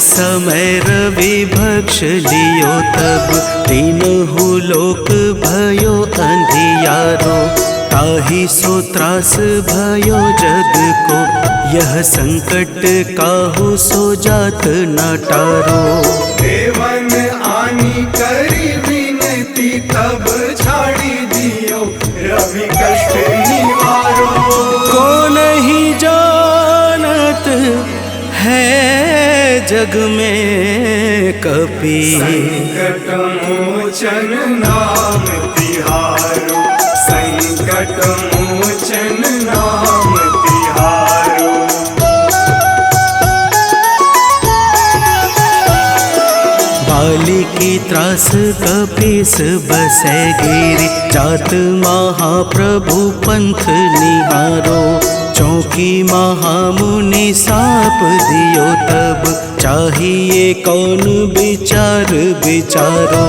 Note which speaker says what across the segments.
Speaker 1: समय रवि भक्ष लियो तब तीनहु लोक भयो अंधियारो। ताहि सो त्रास भयो जग को यह संकट काहू सो जात न टारो।
Speaker 2: देवन आनी करी विनती तब छाड़ी दियो रवि कष्ट निवारो।
Speaker 1: को नहीं जानत है जग में कपि
Speaker 2: संकट मोचन नाम तिहारो। संकट मोचन नाम तिहारो।
Speaker 1: बाली की त्रास कपीस बसै गिरि। जात महाप्रभु पंथ निहारो। चौकी महामुनि साप दियो तब चाहिए कौन विचार विचारो।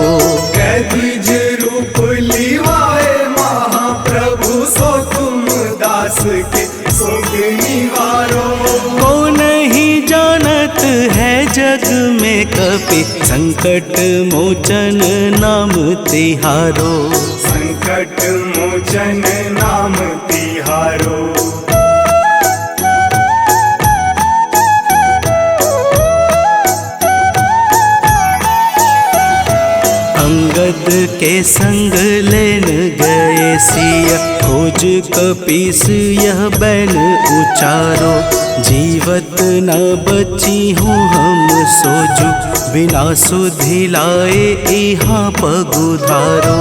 Speaker 2: कैदिज रूप लिवाए महाप्रभु सो तुम दास के शोक निवारो।
Speaker 1: को नहीं जानत है जग में कपि संकट मोचन नाम तिहारो।
Speaker 2: संकट मोचन नाम तिहारो।
Speaker 1: अंगद के संग लेन गए सिया। खोज कपीस यह बैन उचारो। जीवत न बची हूँ हम सोजू। बिना सुधि लाए यहाँ पगुधारो।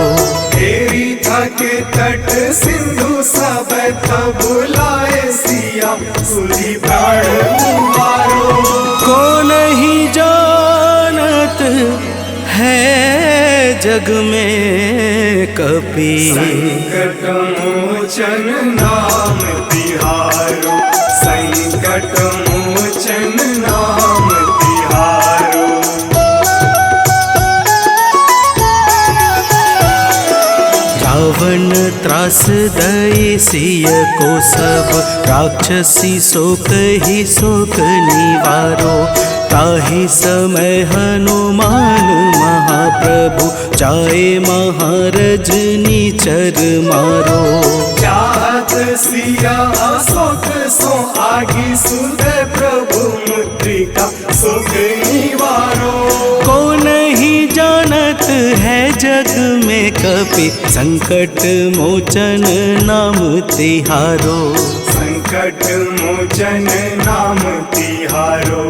Speaker 2: तेरी थके तट सिंधु सब तब बुलाए सिया। सुधी प्राण उबारो।
Speaker 1: को नहीं जानत है जग में कपि
Speaker 2: संकट मोचन नाम तिहारो। संकट मोचन नाम तिहारो।
Speaker 1: रावण त्रास दई सिय को सब। राक्षसी शोक ही शोक निवारो। ताहि समय हनुमान महाप्रभु जाए महारज नीचर मारो।
Speaker 2: चाहत सिया अशोक सो आगी सुदय प्रभु मुद्रिका शोक निवारो।
Speaker 1: को नहीं जानत है जग में कपि संकट मोचन नाम तिहारो।
Speaker 2: संकट मोचन नाम तिहारो।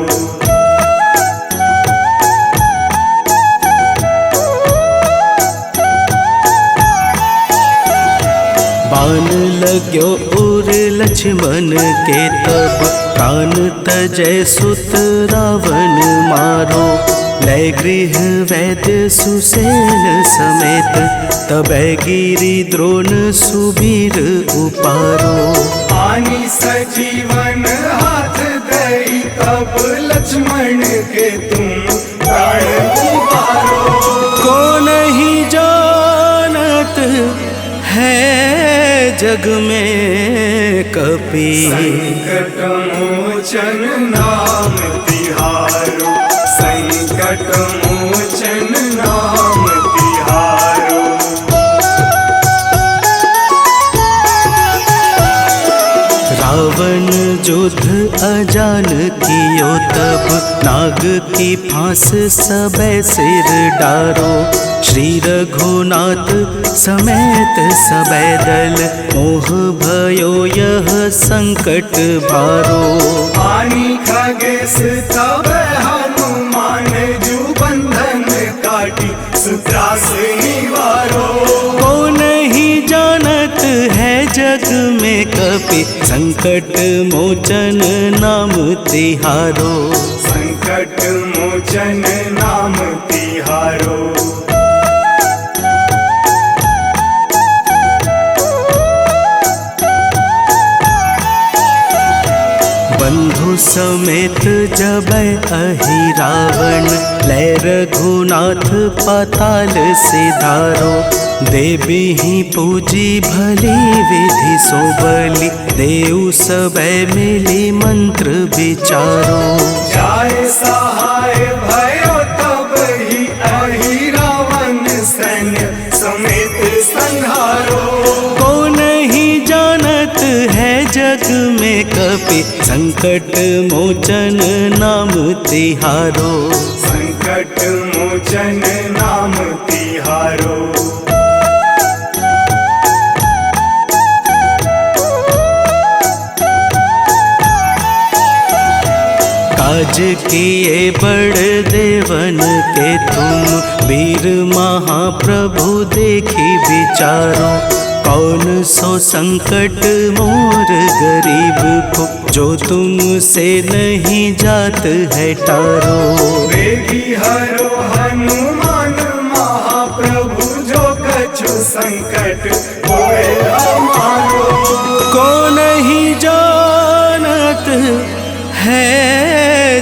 Speaker 1: बाण लाग्यो उर लक्ष्मण के तब प्राण तजय सुत रावण मारो। लय गृह वैद्य सुसेन समेत तबै गिरि द्रोण सुबीर उपारो।
Speaker 2: आनी सजीवन हाथ दई तब लक्ष्मण के तुम प्राण उबारो।
Speaker 1: को नहीं जानत है जग में कपि
Speaker 2: संकट मोचन नाम तिहारो। संकट मोचन नाम तिहारो।
Speaker 1: रावण युद्ध अजान कियो तब नाग की फांस सबे सिर डारो। श्री रघुनाथ समेत सबे दल मोह भयो यह संकट भारो।
Speaker 2: आनी खगेश तब हनुमान जू बंधन काटी सुत्रास निवारो।
Speaker 1: को नहीं जानत है जग में कपि संकट मोचन नाम तिहारो।
Speaker 2: संकट मोचन नाम तिहारो।
Speaker 1: बंधु समेत जबै अहि रावण। लय रघुनाथ पाताल सिधारो। देवी ही पूजी भली विधि सो बलि देऊ सबे मिली मंत्र विचारो।
Speaker 2: जाय सहाय भयो तब ही अहि रावण सैन्य समेत संहारो।
Speaker 1: को नहीं जानत है जग में कपि संकट मोचन नाम तिहारो।
Speaker 2: संकट मोचन नाम तिहारो।
Speaker 1: काज किए बड़ देवन के तुम वीर महाप्रभु देखी विचारो। कौन सो संकट मोर गरीब को जो तुमसे नहीं जात है टारो।
Speaker 2: वेगी हरो हनुमान महाप्रभु जो कछु संकट होए हमारो।
Speaker 1: को नहीं जानत है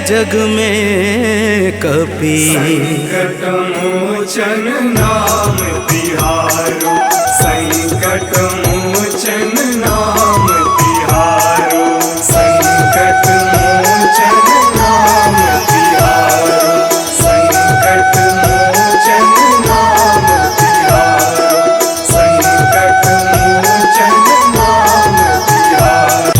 Speaker 1: जग में कपि
Speaker 2: संकट मोचन नाम तिहारो। संकट मोचन नाम तिहारो। संकट मोचन नाम तिहारो। संकट मोचन नाम तिहारो। संकट मोचन नाम तिहारो।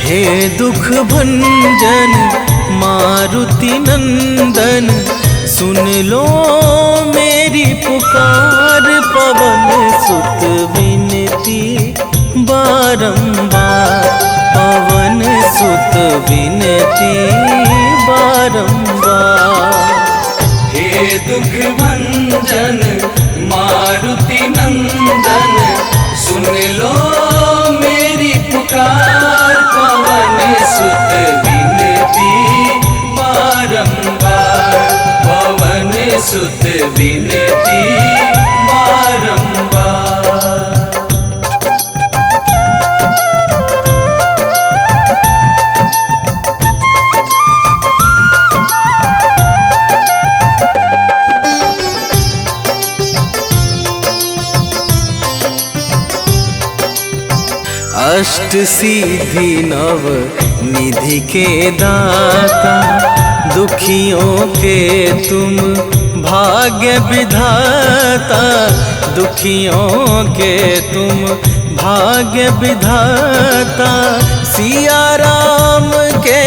Speaker 1: हे दुख भंजन मारुति नंदन सुन लो मेरी पुकार। पवन सुत विनती बारंबार। पवन सुत विनती बारंबार। हे दुख भंजन मारुति नंदन सुन लो मेरी पुकार। पवन सुत विनती बारंबार। पवन सुत विनती बारंबार। अष्ट सिद्धि नव निधि के दाता दुखियों के तुम भाग्य विधाता। दुखियों के तुम भाग्य विधाता। सिया राम के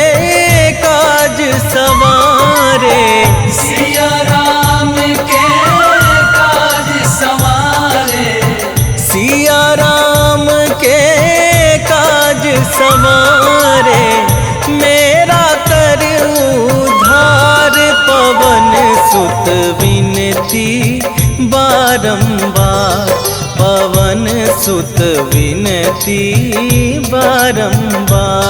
Speaker 1: काज सवारे। सिया राम के काज सवारे। सिया राम के काज सवारे। मेरा कर उद्धार। पवन सुत विनती बारंबार। पवन सुत विनती बारंबार।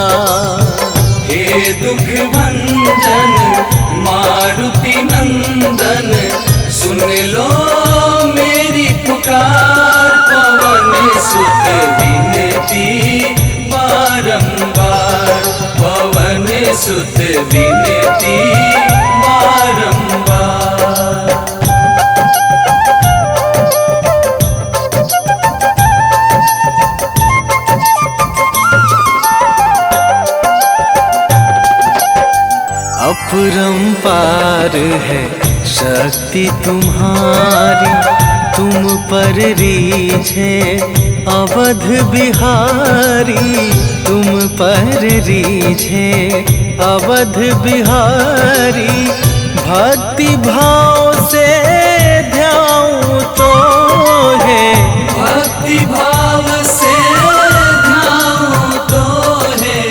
Speaker 1: हे दुख भंजन मारुति नंदन सुन लो मेरी पुकार। पवन सुत विनती बारंबार। पवन सुत विनती बारंबार। अपरंपार है शक्ति तुम्हारी। तुम पर रीझे अवध बिहारी। तुम पर रीझे अवध बिहारी। भक्ति भाव से ध्याऊं तो है। भक्ति भाव से ध्याऊं तो है।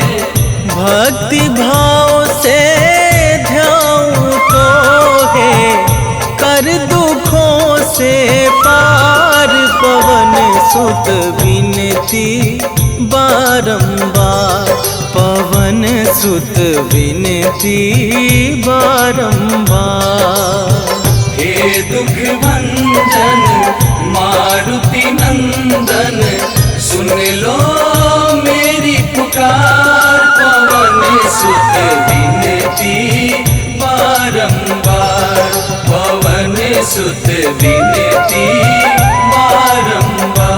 Speaker 1: भक्ति भाव से ध्याऊं तो है। कर दुखों से पार। पवन सुत विनती विनती बारंबार, पवन सुत विनती बारंबार।
Speaker 3: हे दुख भंजन मारुति नंदन, सुन लो मेरी पुकार, पवन सुत विनती बारंबार, पवन सुत विनती बारंबार।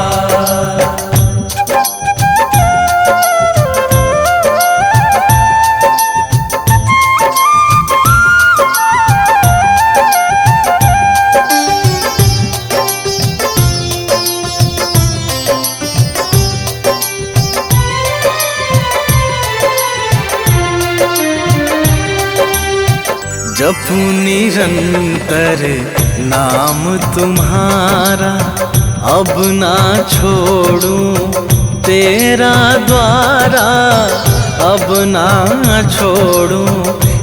Speaker 1: जपू निरंतर नाम तुम्हारा, अब ना छोड़ूं तेरा द्वारा, अब ना छोड़ूं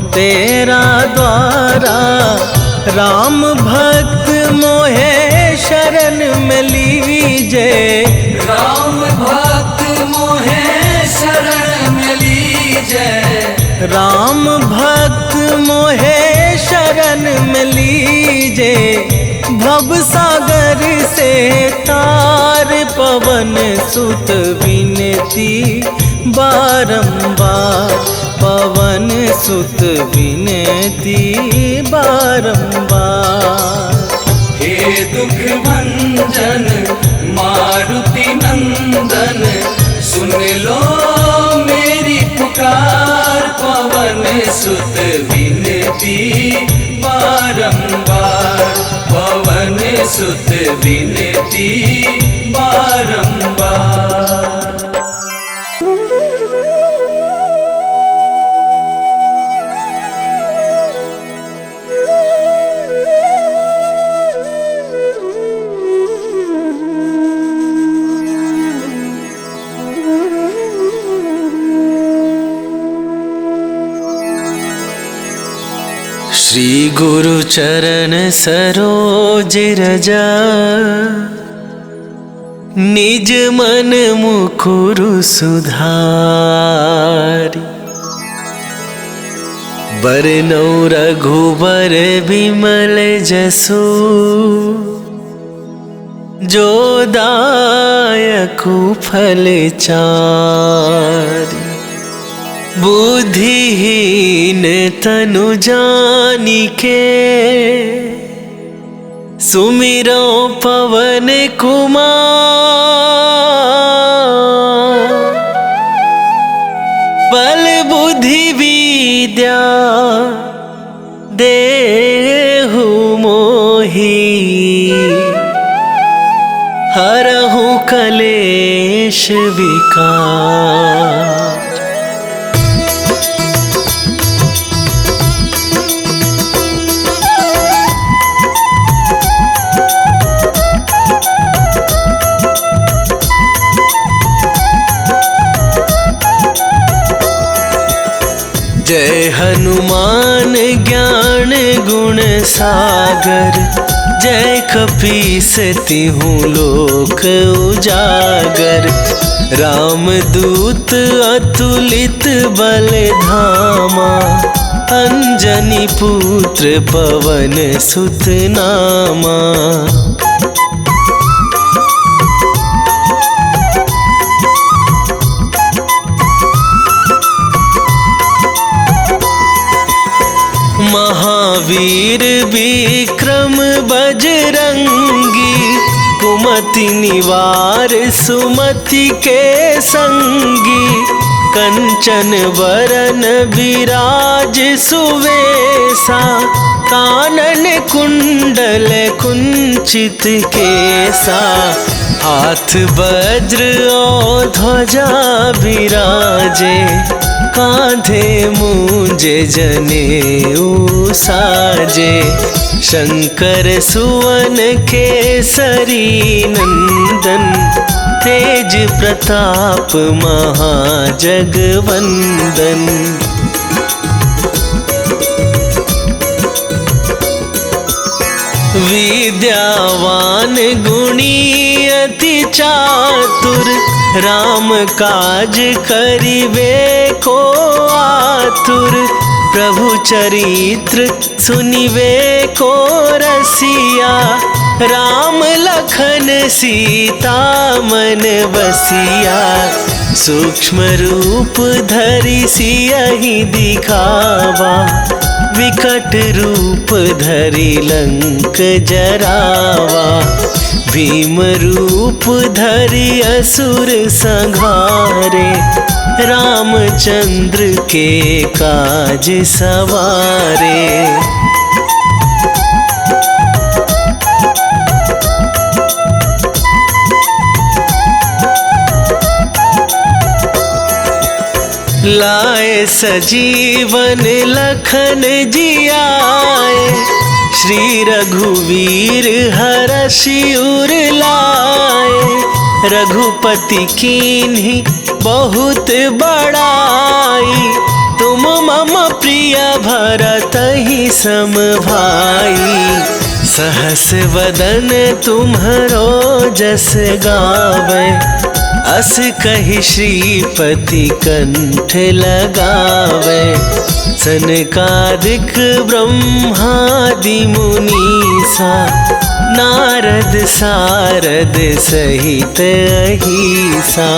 Speaker 1: तेरा द्वारा। राम भक्त मोहे शरण में लीजे,
Speaker 3: राम भक्त मोहे शरण में लीजे,
Speaker 1: राम भक्त मोहे शरण में लीजे। भव सागर से तार, पवन सुत विनती बारंबार, पवन सुत विनती बारंबार।
Speaker 3: हे दुख भंजन मारुति नंदन, सुन लो मेरी पुकार, पवन सुत विनती बारंबार, पवन सुत विनती बारंबार।
Speaker 1: श्री गुरु चरण सरोज रजा, निज मन मुकुरु सुधारि। बरनौ रघुबर बिमल जसु, जो दायकु फल चारि। बुद्धिहीन तनु जानिके, सुमिरो पवन कुमार। बल बुद्धि विद्या देहु मोहि, हरहु कलेश विकार। जय हनुमान ज्ञान गुण सागर, जय कपीस तिहुँ लोक उजागर। रामदूत अतुलित बल धामा, अंजनी पुत्र पवन सुत नामा। महावीर विक्रम बजरंगी, कुमति निवार सुमति के संगी। कंचन बरन विराज सुवेशा, कानन कुंडल कुंचित केसा। हाथ वज्र और ध्वजा विराजे, कांधे मूंज जनेऊ साजे। शंकर सुवन केसरी नंदन, तेज प्रताप महाजगवंदन। विद्यावान गुणी अति चातुर, राम काज करिवे को आतुर। प्रभु चरित्र सुनिवे को रसिया, राम लखन सीता मन बसिया। सूक्ष्म रूप धरि सियहि दिखावा, विकट रूप धरि लंक जरावा। भीम रूप धरि असुर संहारे, रामचंद्र के काज सवारे। लाए सजीवन लखन जियाए, श्री रघुवीर हरषि उर लाए। रघुपति कीन्ही बहुत बड़ाई, तुम मम प्रिय भरतहि सम भाई। सहस वदन तुम्हरो जस गावे, अस कहि श्रीपति कंठ लगावे। सनकादिक ब्रह्मादि मुनीसा, नारद सारद सहित अहिसा।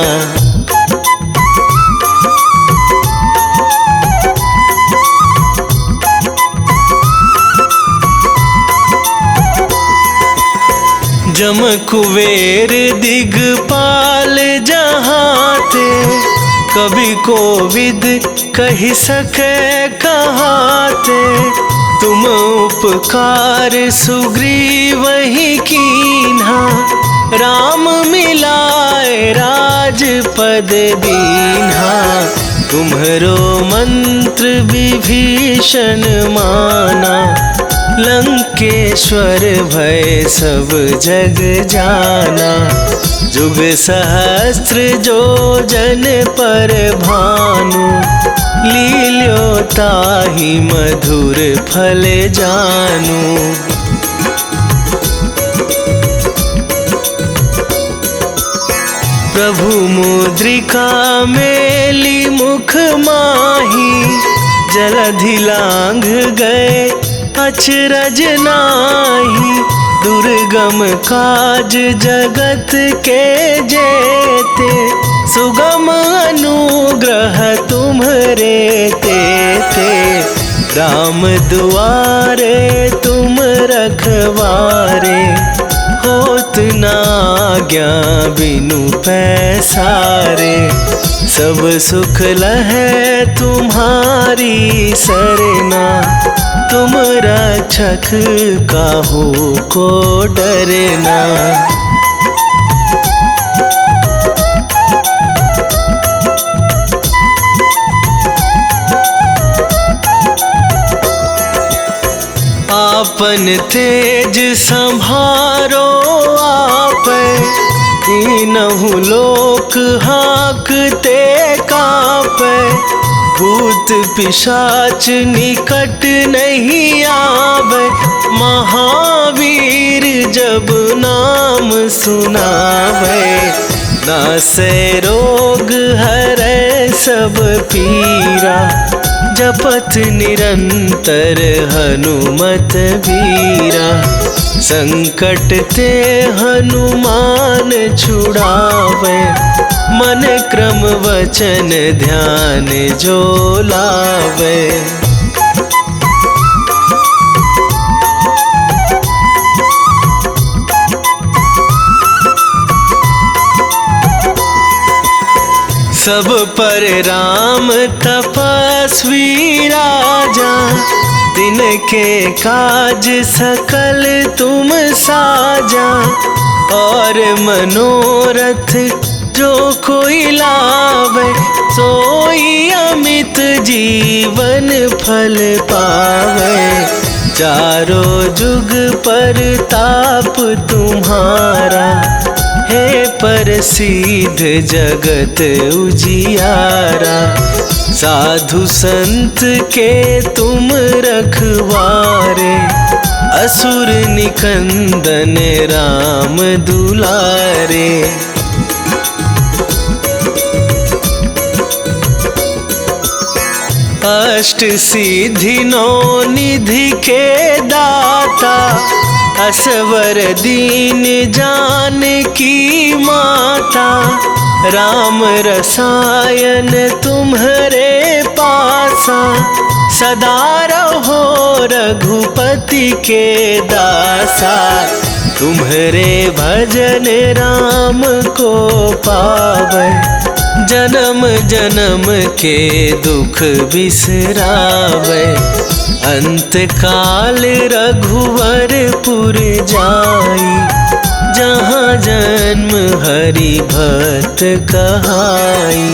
Speaker 1: जम कुबेर दिगपाल जहाते, कभी कोविद कहि सके कहाते। तुम उपकार सुग्रीवहि कीन्हा, राम मिलाए राजपद दीन्हा। तुम्हरो मंत्र विभीषण माना, लंकेश्वर भय सब जग जाना। जुग सहस्त्र जो जन पर भानु, लील्यो ताहि मधुर फल जानू। प्रभु मुद्रिका मेली मुख माही, जलधि लांघ गए अचरज नाही। दुर्गम काज जगत के जेते, सुगम अनुग्रह तुम्हरे तेते। राम दुआरे तुम रखवारे, होत न आज्ञा बिनु पैसारे। सब सुख लहै तुम्हारी सरना, तुम रक्षक काहू को डरना। आपन तेज संभारो आप, तीनहु लोक हाँकते कापे। भूत पिशाच निकट नहीं आवे, महावीर जब नाम सुनावे। नासे रोग हरै सब पीरा, जपत निरंतर हनुमत वीरा। संकट ते हनुमान छुड़ावे, मन क्रम वचन ध्यान जो लावे। सब पर राम तपस्वी राजा, तिनके काज सकल तुम साजा। और मनोरथ जो कोई लावे, सोई अमित जीवन फल पावे। चारों जुग पर ताप तुम्हारा, हे प्रसिद्ध जगत उजियारा। साधु संत के तुम रखवारे, असुर निकंदन राम दुलारे। अष्ट सिद्धि नौ निधि के दाता, असवर दीन जानकी माता। राम रसायन तुम्हारे पासा, सदा रहो रघुपति के दासा। तुम्हारे भजन राम को पावै, जन्म जन्म के दुख बिसरावै। अंत काल रघुवरपुर जाई, जहाँ जन्म हरि भक्त कहाई।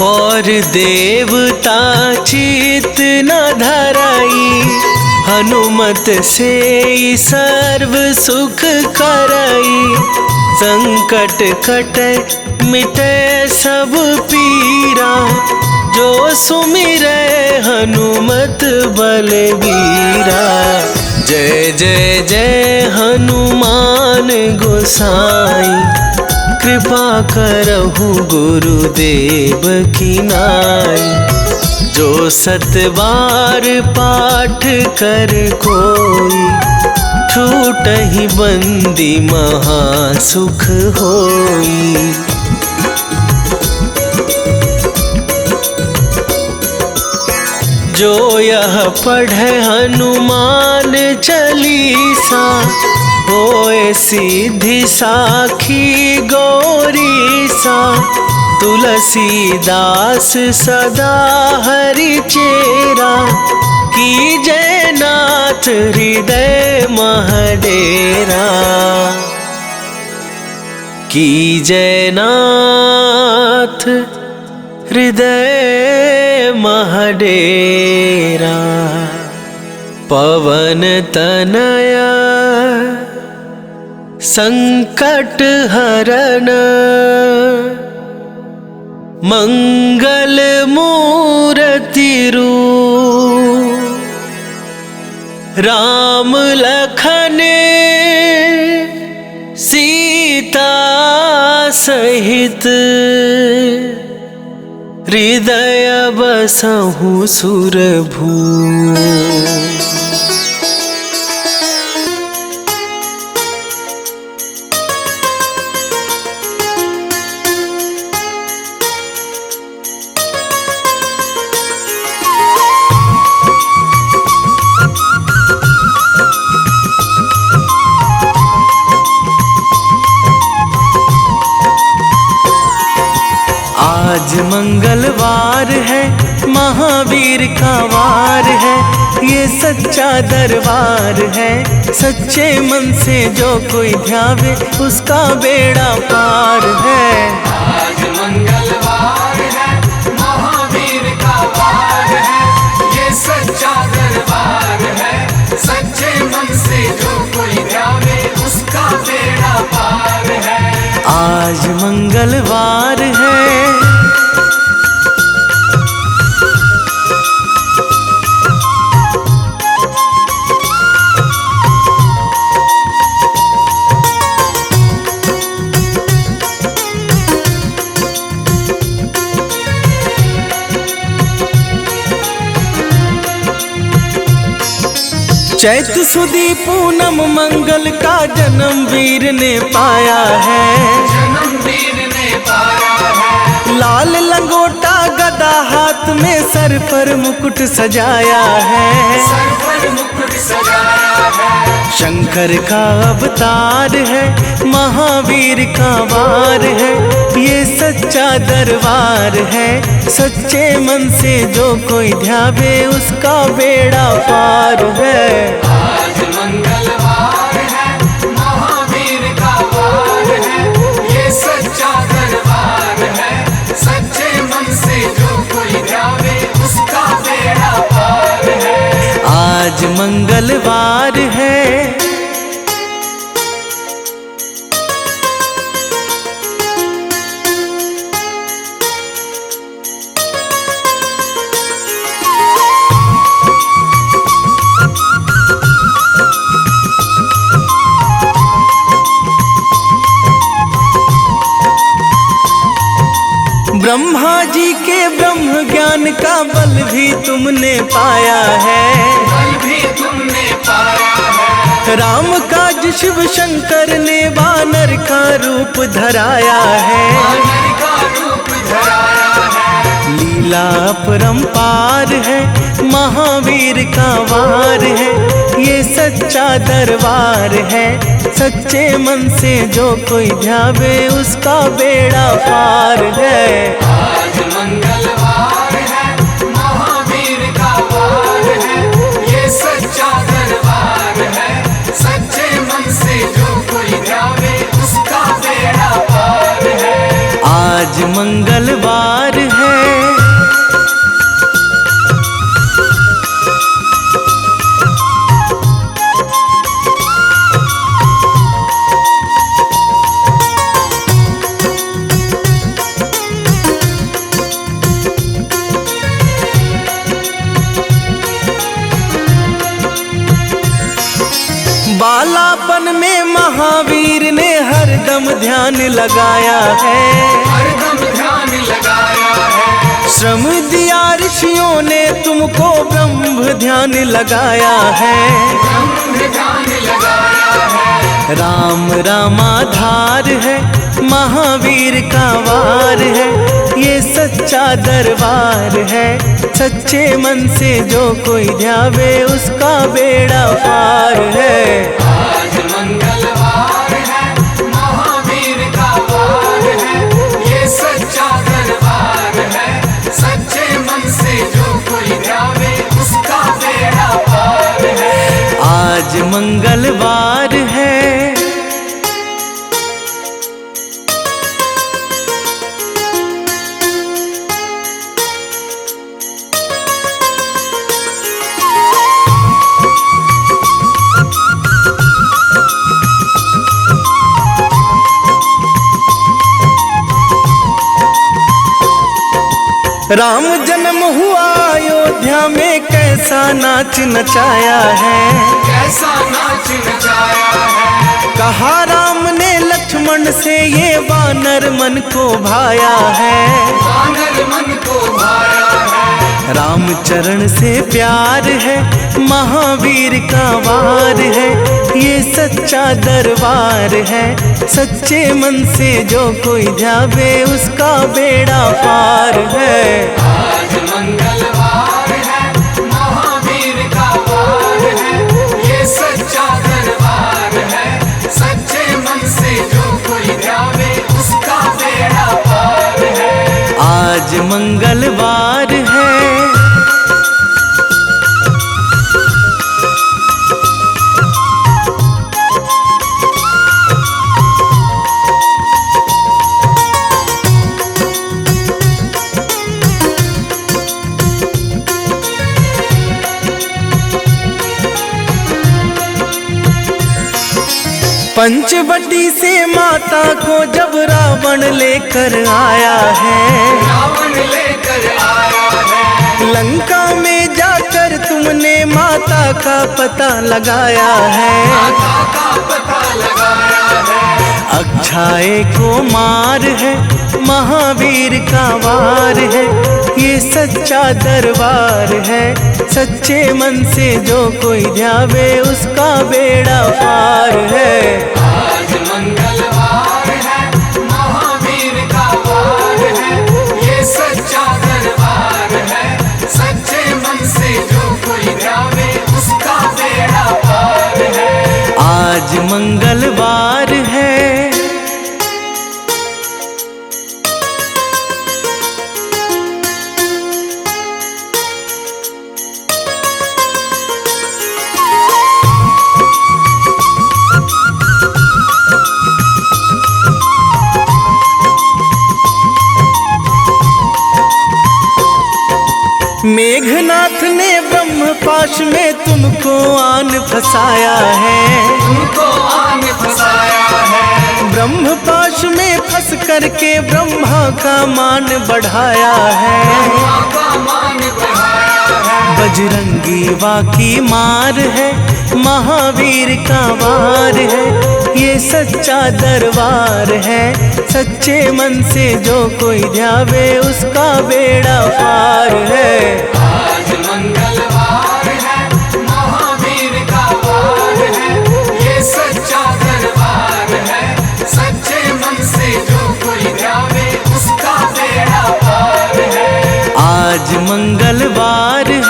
Speaker 1: और देवता चित न धराई, हनुमत से सर्व सुख करई। संकट कटे मिटे सब पीरा, जो सुमिरै हनुमत बलबीरा। जय जय जय हनुमान गोसाई, कृपा करहु गुरुदेव की नाई। जो सतबार पाठ कर कोई, छूटहि बंदी महासुख होई। जो यह पढ़े हनुमान चालीसा, होए सिद्धि साखी गौरीसा। तुलसीदास सदा हरि चेरा, कीजय नाथ हृदय महडेरा। कीजय नाथ हृदय महडेरा। पवन तनया संकट हरन, मंगल मूर्ति रूप। राम लखन सीता सहित, हृदय बसहु सुरभू। आज मंगलवार है, महावीर का वार है। ये सच्चा दरबार है, सच्चे मन से जो कोई ध्यावे उसका बेड़ा पार है।
Speaker 2: आज मंगलवार है, महावीर का वार है। ये सच्चा दरबार है, सच्चे मन से जो कोई ध्यावे उसका बेड़ा पार है।
Speaker 1: आज मंगलवार है, चैत सुदी पूनम मंगल का जन्म वीर ने पाया है।
Speaker 2: जन्म वीर ने पाया है।
Speaker 1: लाल लंगोटा गदा हाथ में, सर पर मुकुट सजाया है।
Speaker 2: सर पर मुकुट सजाया है।
Speaker 1: शंकर का अवतार है, महावीर का वार है। ये सच्चा दरबार है, सच्चे मन से जो कोई ध्यावे उसका बेड़ा पार है।
Speaker 2: आज मंगलवार है, महावीर का वार है। ये सच्चा दरबार है, सच्चे मन से जो कोई ध्यावे उसका बेड़ा पार है।
Speaker 1: आज मंगलवार है, ब्रह्मा जी के ब्रह्म ज्ञान का बल भी तुमने पाया है।
Speaker 2: बल भी तुमने पाया है।
Speaker 1: राम काज शिव शंकर ने वानर का रूप धराया है।
Speaker 2: वानर का रूप धराया है।
Speaker 1: लीला अपरंपार है, महावीर का वार है, ये सच्चा दरबार है। सच्चे मन से जो कोई ध्यावे उसका बेड़ा पार है।
Speaker 2: आज मंगलवार है, महावीर का वार है, ये सच्चा दरबार है। सच्चे मन से जो कोई ध्यावे उसका बेड़ा पार है।
Speaker 1: आज मंगलवार है। बालापन में महावीर ने हरदम ध्यान लगाया है।
Speaker 2: हरदम ध्यान लगाया है।
Speaker 1: श्रम दिया ऋषियों ने तुमको, ब्रह्म ध्यान लगाया है।
Speaker 2: ब्रह्म ध्यान लगाया है।
Speaker 1: राम रामाधार है, महावीर का वार है, ये सच्चा दरबार है। सच्चे मन से जो कोई ध्यावे उसका बेड़ा पार है।
Speaker 2: आज मंगलवार है, महावीर का वार है, ये सच्चा दरबार है। सच्चे मन से जो कोई ध्यावे उसका बेड़ा पार है।
Speaker 1: आज मंगलवार है। राम जन्म हुआ अयोध्या में, कैसा नाच नचाया है।
Speaker 2: कैसा नाच नचाया है।
Speaker 1: कहा राम ने लक्ष्मण से, ये वानर मन को भाया है।
Speaker 2: वानर मन को भाया है।
Speaker 1: राम चरण से प्यार है, महावीर का वार है, ये सच्चा दरबार है। सच्चे मन से जो कोई ध्यावे उसका बेड़ा पार है।
Speaker 2: आज मंगलवार है, महावीर का वार है, ये सच्चा दरबार है। सच्चे मन से जो कोई ध्यावे उसका बेड़ा पार है।
Speaker 1: आज मंगलवार है। पंचवटी से माता को जब रावण लेकर आया है।
Speaker 2: रावण लेकर आया है।
Speaker 1: लंका में जाकर तुमने माता का पता लगाया है।
Speaker 2: माता का पता लगाया है।
Speaker 1: अक्षय को मार है, महावीर का वार है, ये सच्चा दरबार है। सच्चे मन से जो कोई ध्यावे उसका बेड़ा पार है।
Speaker 2: आज मंगलवार है, महावीर का वार है, ये सच्चा दरबार है। सच्चे मन से जो कोई ध्यावे उसका बेड़ा पार है।
Speaker 1: आज मंगलवार है। मेघनाथ ने ब्रह्मपाश में तुमको आन फंसाया है।
Speaker 2: तुमको आन फंसाया है।
Speaker 1: ब्रह्मपाश में फंस करके ब्रह्मा का मान बढ़ाया है।
Speaker 2: ब्रह्मा का मान बढ़ाया है।
Speaker 1: बजरंगी वाकी मार है, महावीर का वार है, ये सच्चा दरबार है। सच्चे मन से जो कोई ध्यावे उसका बेड़ा पार है।
Speaker 2: आज मंगलवार है, महावीर का वार है, ये सच्चा दरबार है। सच्चे मन से जो कोई ध्यावे उसका बेड़ा पार है।
Speaker 1: आज मंगलवार है।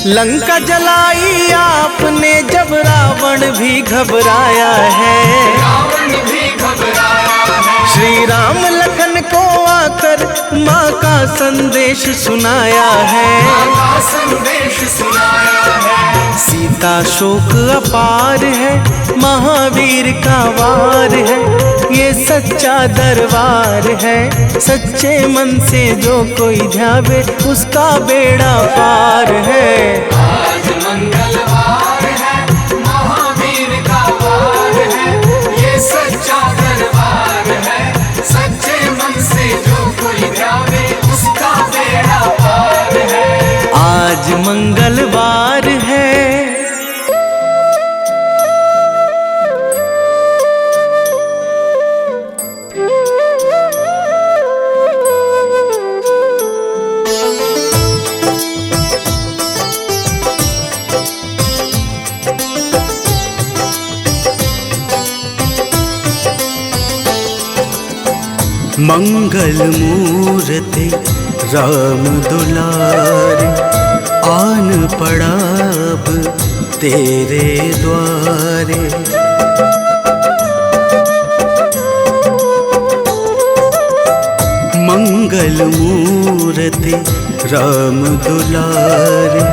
Speaker 1: लंका जलाई आपने जब रावण भी घबराया है।
Speaker 2: रावण भी घबराया है।
Speaker 1: श्री राम लखन को आकर माँ का संदेश सुनाया है।
Speaker 2: माँ का संदेश सुनाया है।
Speaker 1: सीता शोक अपार है, महावीर का वार है। ये सच्चा दरबार है। सच्चे मन से जो कोई ध्यावे उसका बेड़ा पार है।
Speaker 2: आज मंगलवार है, महावीर का वार है, ये सच्चा दरबार है। सच्चे मन से जो कोई ध्यावे उसका बेड़ा पार है।
Speaker 1: आज मंगलवार है। मंगल मूर्ति राम दुलारे, आन पड़ा अब तेरे द्वारे। मंगल मूर्ति राम दुलारे,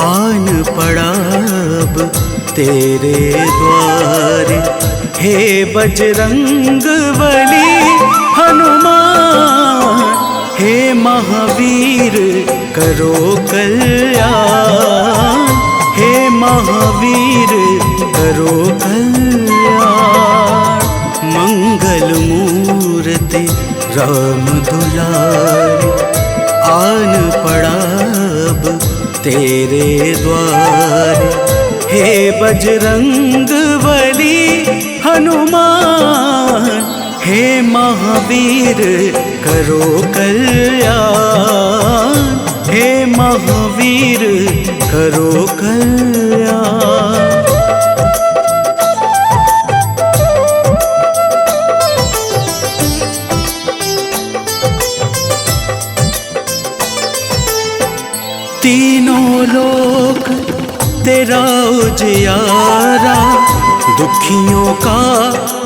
Speaker 1: आन पड़ा अब तेरे द्वारे। हे बजरंग बली हनुमान, हे महावीर करो कल्याण। हे महावीर करो कल्याण। मंगल मूर्ति राम दुलारे, आन पड़ा अब तेरे द्वारे। हे बजरंग बली हनुमान, हे महावीर करो कल्याण। हे महावीर करो कल्याण। तीनों लोक तेरा उजियारा, दुखियों का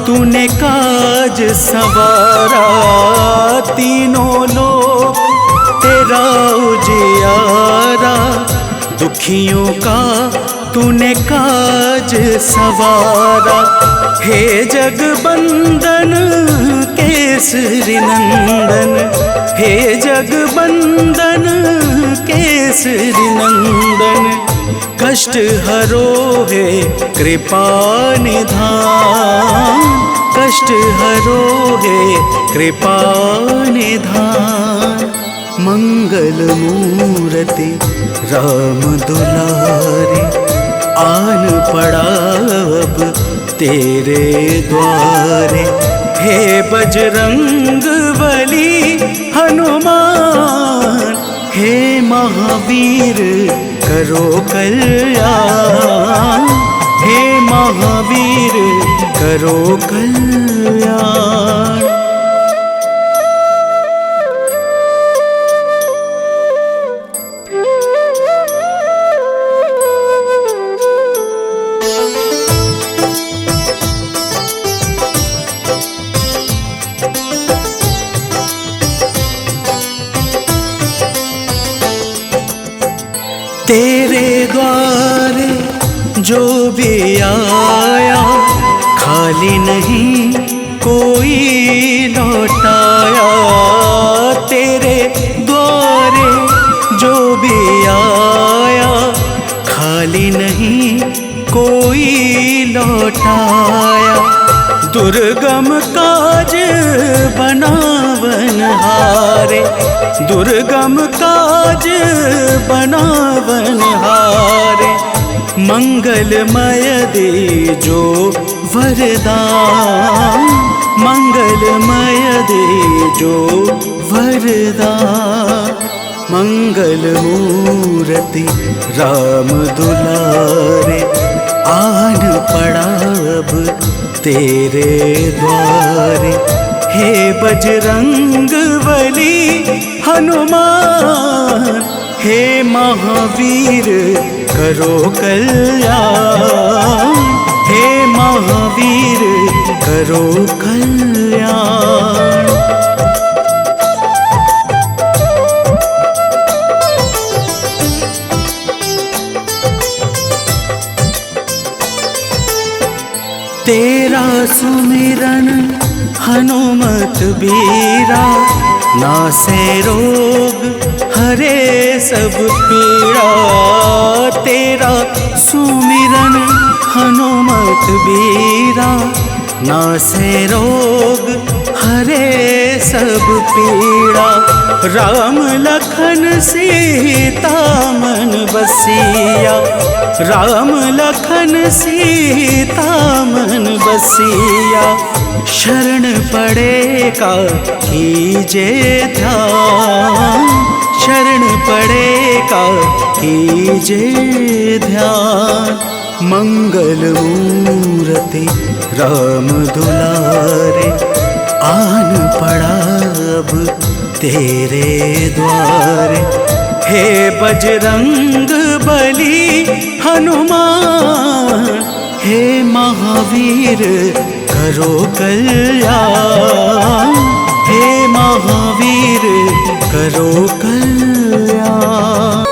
Speaker 1: तूने काज संवारा। तीनों लोक तेरा उजियारा, दुखियों का तूने काज संवारा। हे जगबंदन केसरी नंदन, हे जगबंदन केसरी नंदन। कष्ट हरो है कृपा निधान, कष्ट हरो है कृपा निधान। मंगल मूर्ति राम दुलारे, आन पड़ा अब तेरे द्वारे। हे बजरंग बली हनुमान, हे महावीर करो कल्याण। हे महावीर करो कल्याण। तेरे द्वारे जो भी आया, खाली नहीं कोई लौटाया। तेरे द्वारे जो भी लौटाया, दुर्गम काज बनावन हारे, दुर्गम काज बनावन हारे। मंगलमय दे जो वरदान, मंगलमय दे जो वरदान। मंगल मूर्ति राम दुलारे, आन पड़ा अब तेरे द्वारे। हे बजरंग बली हनुमान, हे महावीर करो कल्याण, हे महावीर करो कल्याण। तेरा सुमिरन हनुमत बीरा, नासे रोग हरे सब पीड़ा। तेरा सुमिरन हनुमत बीरा, नासे रोग हरे सब पीड़ा। राम लखन सीता मन बसिया, राम लखन सीता मन बसिया। शरण पड़ेगा कीजे ध्यान, शरण पड़ेगा कीजे ध्यान। मंगल मूर्ति राम दुलारे, आन पड़ा अब तेरे द्वारे। हे बजरंग बली हनुमान, हे महावीर करो कल्याण, हे महावीर करो कल्याण।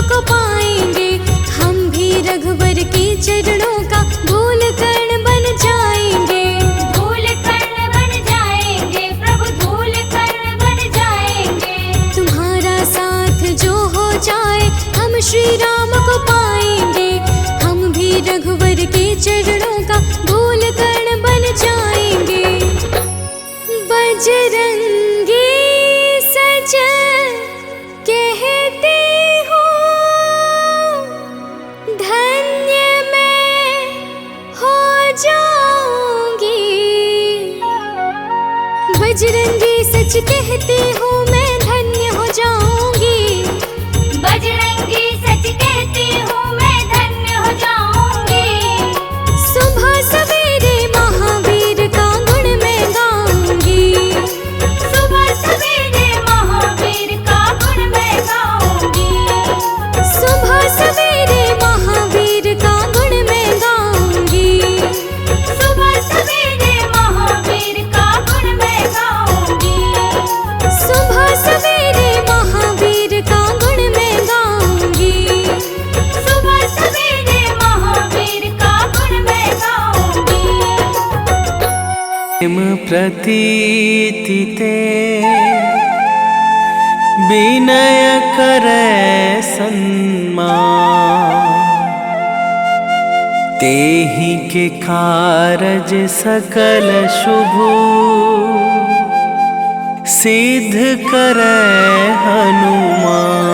Speaker 4: को पाएंगे। हम भी रघुवर के चरणों का धूल कण बन जाएंगे।
Speaker 5: धूल कण बन जाएंगे प्रभु, धूल कण बन जाएंगे।
Speaker 4: तुम्हारा साथ जो हो जाए हम श्री राम को पाएंगे। हम भी रघुवर के चरणों का धूल कण बन जाएंगे। बजरंगी सजन कहते हो धन्य मैं हो जाऊंगी। बजरंगी सच कहते हो मैं धन्य हो जाऊंगी।
Speaker 5: बजरंगी सच कहती हूँ मैं धन्य हो जाऊंगी।
Speaker 4: सुबह सवेरे महावीर का गुण मैं गाऊंगी।
Speaker 5: सुबह सवेरे महावीर का गुण मैं गाऊंगी।
Speaker 4: सुबह सवेरे महावीर का गुण मैं गाऊंगी।
Speaker 5: सुबह सवेरे महावीर का गुण मैं गाऊंगी।
Speaker 4: सुबह सवेरे महावीर का गुण मैं गाऊंगी।
Speaker 5: सुबह सवेरे महावीर का गुण मैं गाऊंगी।
Speaker 1: प्रेम प्रतीति ते विनय करे सन्मान। तेहि के कारज सकल शुभ सिद्ध करे हनुमान।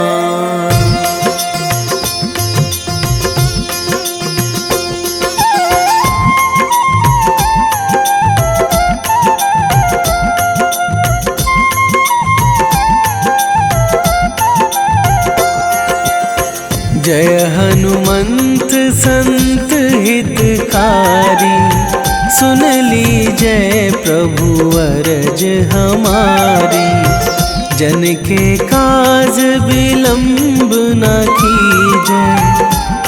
Speaker 1: जय हनुमंत संत हितकारी। सुन लीजय प्रभु अरज हमारी। जन के काज विलंब न कीजय।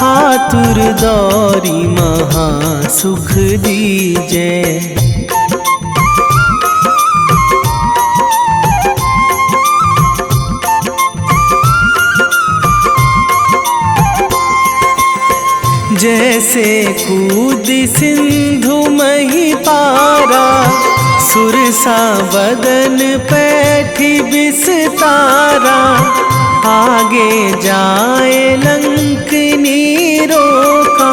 Speaker 1: आतुर दौरी महा सुख दीजय। जैसे कूद सिंधु मही पारा। सुरसा बदन पैठी बिस्तारा। आगे जाए लंकनी रोका।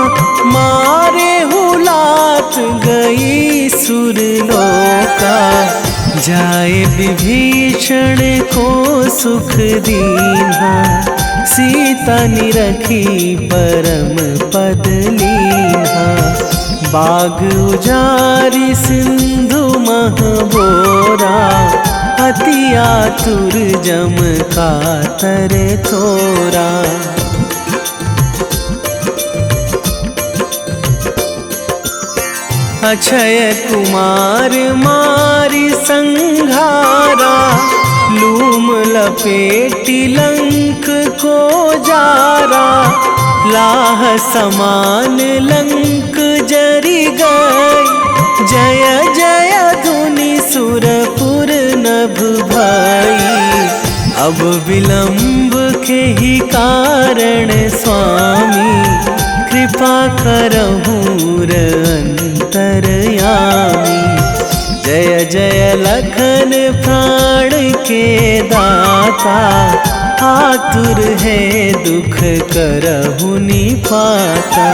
Speaker 1: मारे हुलात गई सुरलोका। जाए विभीषण को सुख दीन्हा। सीता निरखी परम पद लीन्हा। बाग उजारी सिंधु महबोरा। अति आतुर जम कातर थोरा। अक्षय कुमार मारी संघारा। लूम लपेटी लंक को जारा। लाह समान लंक जरी गई। जय जय धुनि सुरपुर नभ भई। अब विलंब के ही कारण स्वामी। कृपा करहु अंतरयामी। जय जय लखन प्राण के दाता। आतुर है दुख करहु निपाता।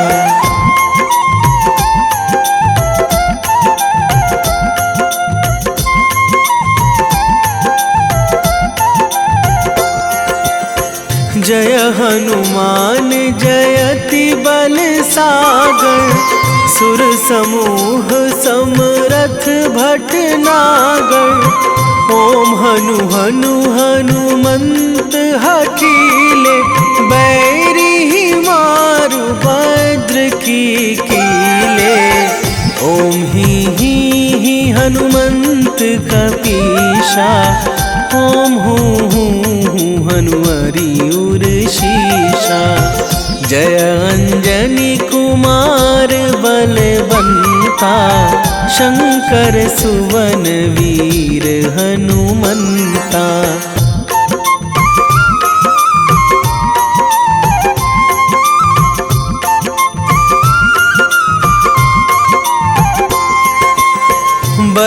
Speaker 1: जय हनुमान जयति बल सागर। सुर समूह समरथ भटनागर। ओम हनु हनु हनुमंत हठीले। बैरी मारु भद्र की कीले। ओम ही हनुमंत कपीशा। ओम हूँ हनुमरी उर शीशा। जय अंजनी कुमार बलवंता। शंकर सुवन वीर हनुमंता।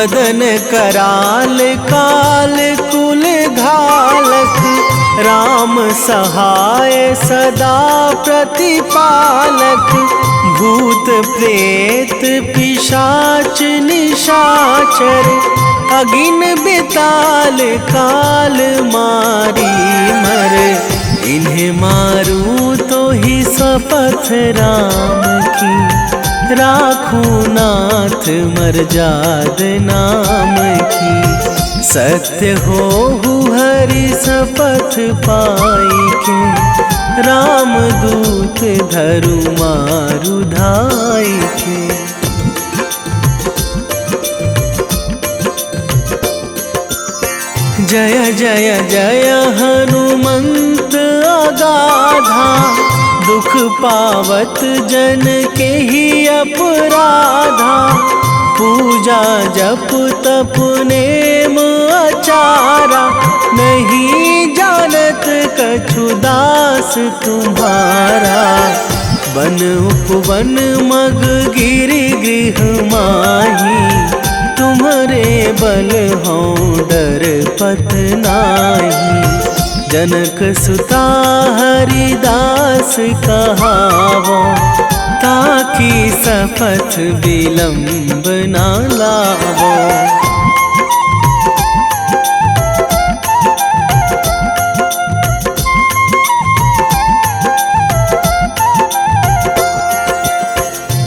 Speaker 1: मदन कराल काल कुल घालक, राम सहाय सदा प्रतिपालक। भूत प्रेत पिशाच निशाचर, अगिन बिताल काल मारी मर। इन्हें मारूं तो ही शपथ राम की, राखूं नाथ मर्याद नाम की। सत्य हो हरि शपथ पाई के, राम दूत धरु मारु धाई के। जय जय जय हनुमंत अगाधा, दुख पावत जन के ही अपराधा। पूजा जप तप नेम आचारा, नहीं जानत कछु दास तुम्हारा। वन उपवन मग गिरि गृह माही, तुम्हारे बल हो डर पत नाही। जनक सुता हरिदास कहावो, ताकि शपथ विलंब ना लावो।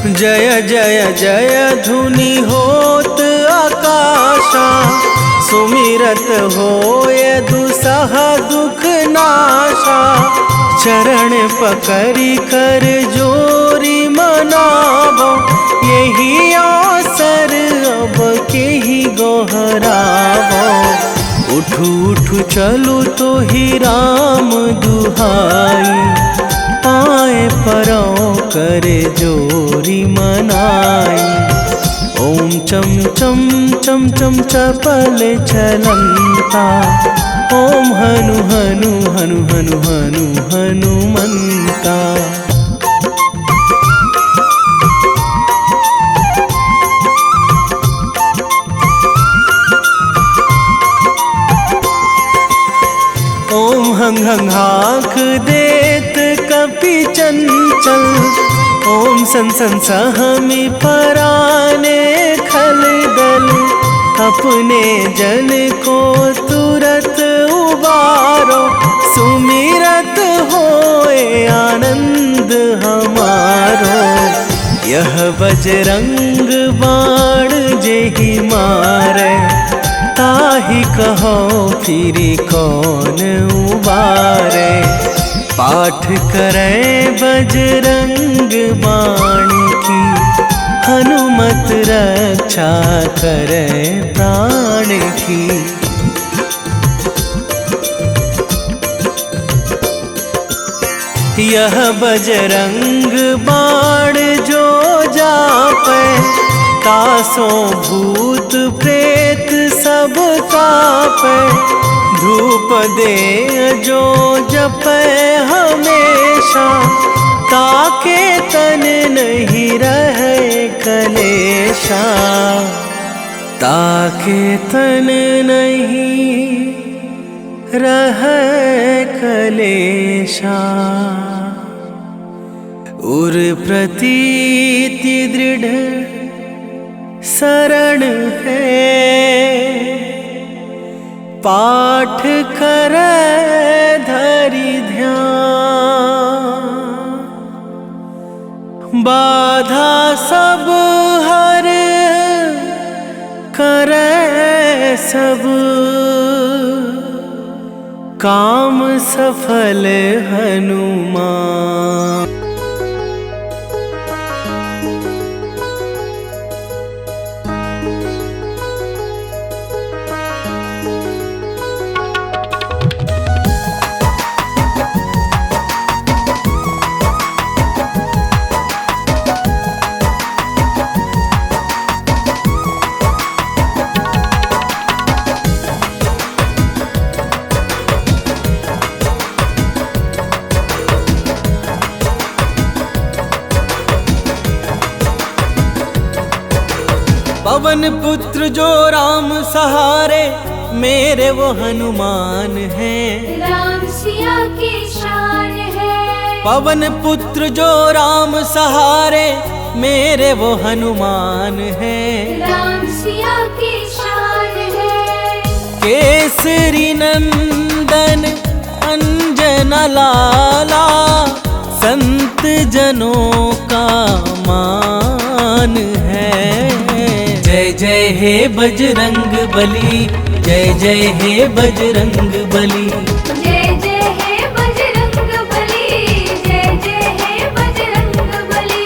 Speaker 1: जय जय जय धुनि होत आकाशा, सुमिरत होय दुसह दुख नाशा। चरण पकड़ी कर जोरी मनावो, यही अवसर अब के ही गोहरावो। उठू उठू चलो तो ही राम दुहाई, पाए परों करे जोरी मनाई। ओम चम चम चम चम चपल चलंता, ओम हनु हनु हनु हनु हनु हनुमंता। ओम हंग हंग हाक देत कपि चंचल, ओम सन सन सहमी पराने खल दल। अपने जन को तुरत उबारो, सुमिरत होए आनंद हमारो। यह बजरंग बाण जेहि मारे, ताहि कहो फिरि कौन उबारे। पाठ करें बजरंग बाण की, हनुमत रक्षा करें प्राण की। यह बजरंग बाण जो जापे, तासों भूत प्रेत सब कापे। धूप दे जो जपे हमेशा, ताके तन नहीं रहे कलेशा। ताके तन नहीं रहे कलेशा। उर प्रतीति दृढ़ शरण है, पाठ करे धरि ध्यान। बाधा सब हर करे सब, काम सफल हनुमान। पवन पुत्र जो राम सहारे मेरे वो हनुमान हैं।
Speaker 5: राम सिया की शान है।
Speaker 1: पवन पुत्र जो राम सहारे मेरे वो हनुमान हैं।
Speaker 5: राम सिया की शान है।
Speaker 1: केसरी नंदन अंजन लाला संत जनों का मान है। जय जय हे बजरंग बली, जय जय हे बजरंग बली।
Speaker 5: जय जय हे बजरंग बली, जय जय हे बजरंग बली।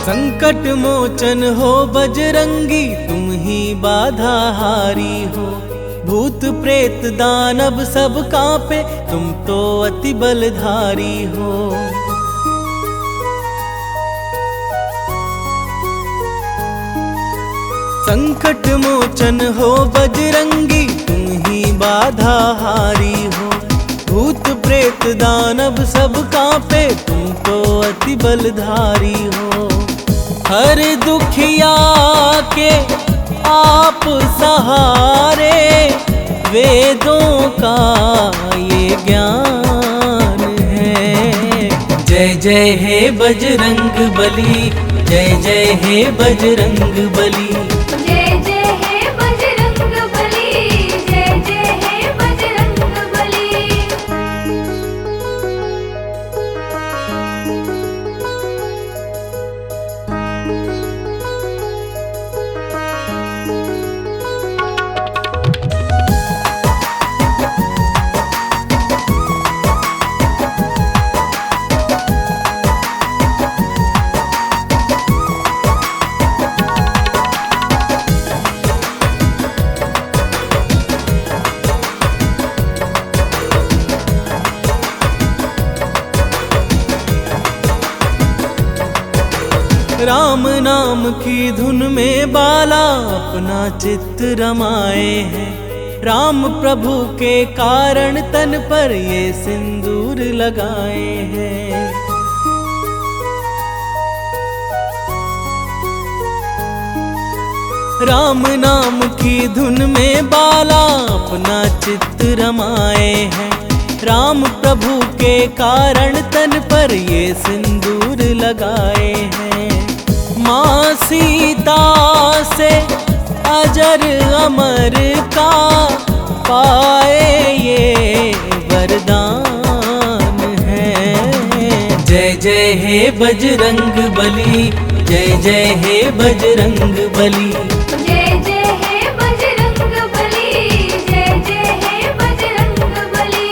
Speaker 1: संकट मोचन हो बजरंगी, तुम ही बाधा हारी हो। भूत प्रेत दानव सब कांपे, तुम तो अति बलधारी हो। संकट मोचन हो बजरंगी, तुम ही बाधा हारी हो। भूत प्रेत दानव सब कांपे, तुम तो अति बलधारी हो। हर दुखिया के आप सहारे, वेदों का ये ज्ञान है। जय जय हे बजरंग बली, जय जय हे बजरंग बली।
Speaker 5: जय जय हे बजरंग बली, जय जय हे बजरंग बली।
Speaker 1: राम नाम की धुन में बाला अपना चित्त रमाए हैं। राम प्रभु के कारण तन पर ये सिंदूर लगाए हैं। राम नाम की धुन में बाला अपना चित्त रमाए हैं। राम प्रभु के कारण तन पर ये सिंदूर लगाए हैं। माँ सीता से अजर अमर का पाए ये वरदान है। जय जय हे बजरंग बली, जय जय हे बजरंग बली।
Speaker 5: जय जय हे बजरंग बली, जय जय हे बजरंग बली।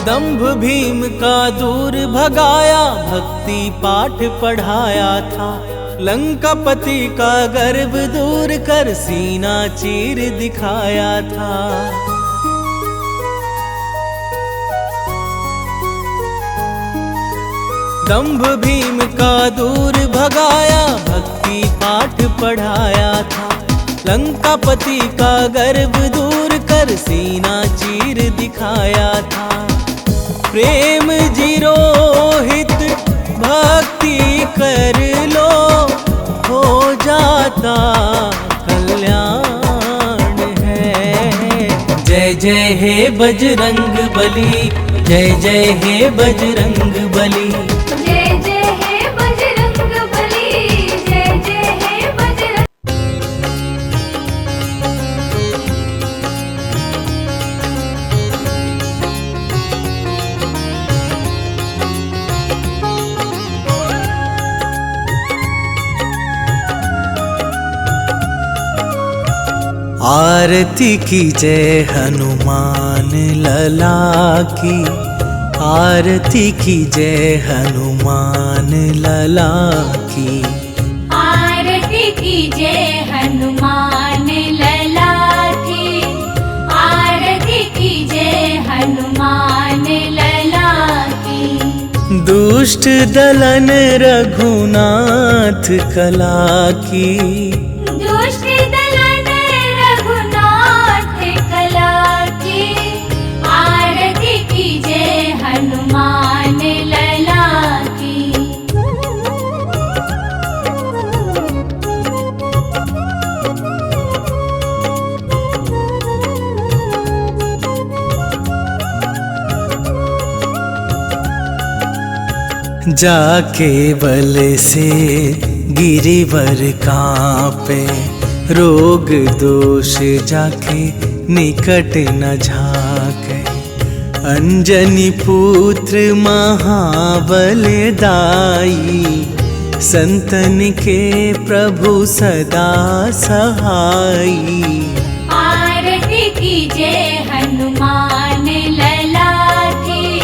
Speaker 1: दंभ भीम का दूर भगाया, भक्ति पाठ पढ़ाया था। लंकापति का गर्व दूर कर सीना चीर दिखाया था। दंभ भीम का दूर भगाया, भक्ति पाठ पढ़ाया था। लंकापति का गर्व दूर कर सीना चीर दिखाया था। प्रेम जीरोहित भक्ति कर लो, हो जाता कल्याण है। जय जय हे बजरंग बली, जय जय हे बजरंग बली।
Speaker 5: जय जय हे बजरंग बली, जय जय हे बजरंग।
Speaker 1: आरती कीजय हनुमान लला की, आरती कीजय हनुमान लला की।
Speaker 5: आरती कीजय हनुमान लला की, आरती कीजय हनुमान लला की।
Speaker 1: दुष्ट दलन रघुनाथ कला की,
Speaker 5: दुष्ट दलन रघुनाथ कला की। आरती कीजय हनुमान लला की।
Speaker 1: जाके बल से गिरिवर कांपे, रोग दोष जाके निकट न झाके। अंजनी पुत्र महाबल दाई, संतन के प्रभु सदा सहाई।
Speaker 5: आरती कीजय हनुमान लला की,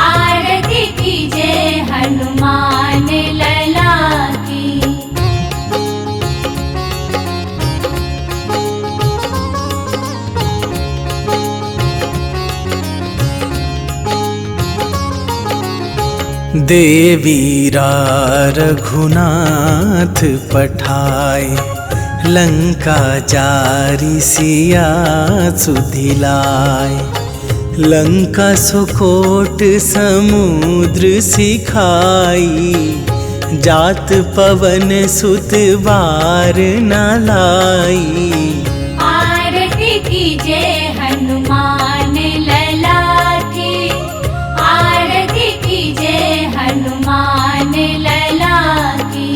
Speaker 5: आरती कीजय हनुमान लला की।
Speaker 1: देवीरा रघुनाथ पठाए, लंका जारी सिया सुधिलाए। लंका सुकोट समुद्र सिखाई, जात पवन सुत बार न लाई।
Speaker 5: आरती कीजय हनुमान लला की, आरती कीजय हनुमान लला की।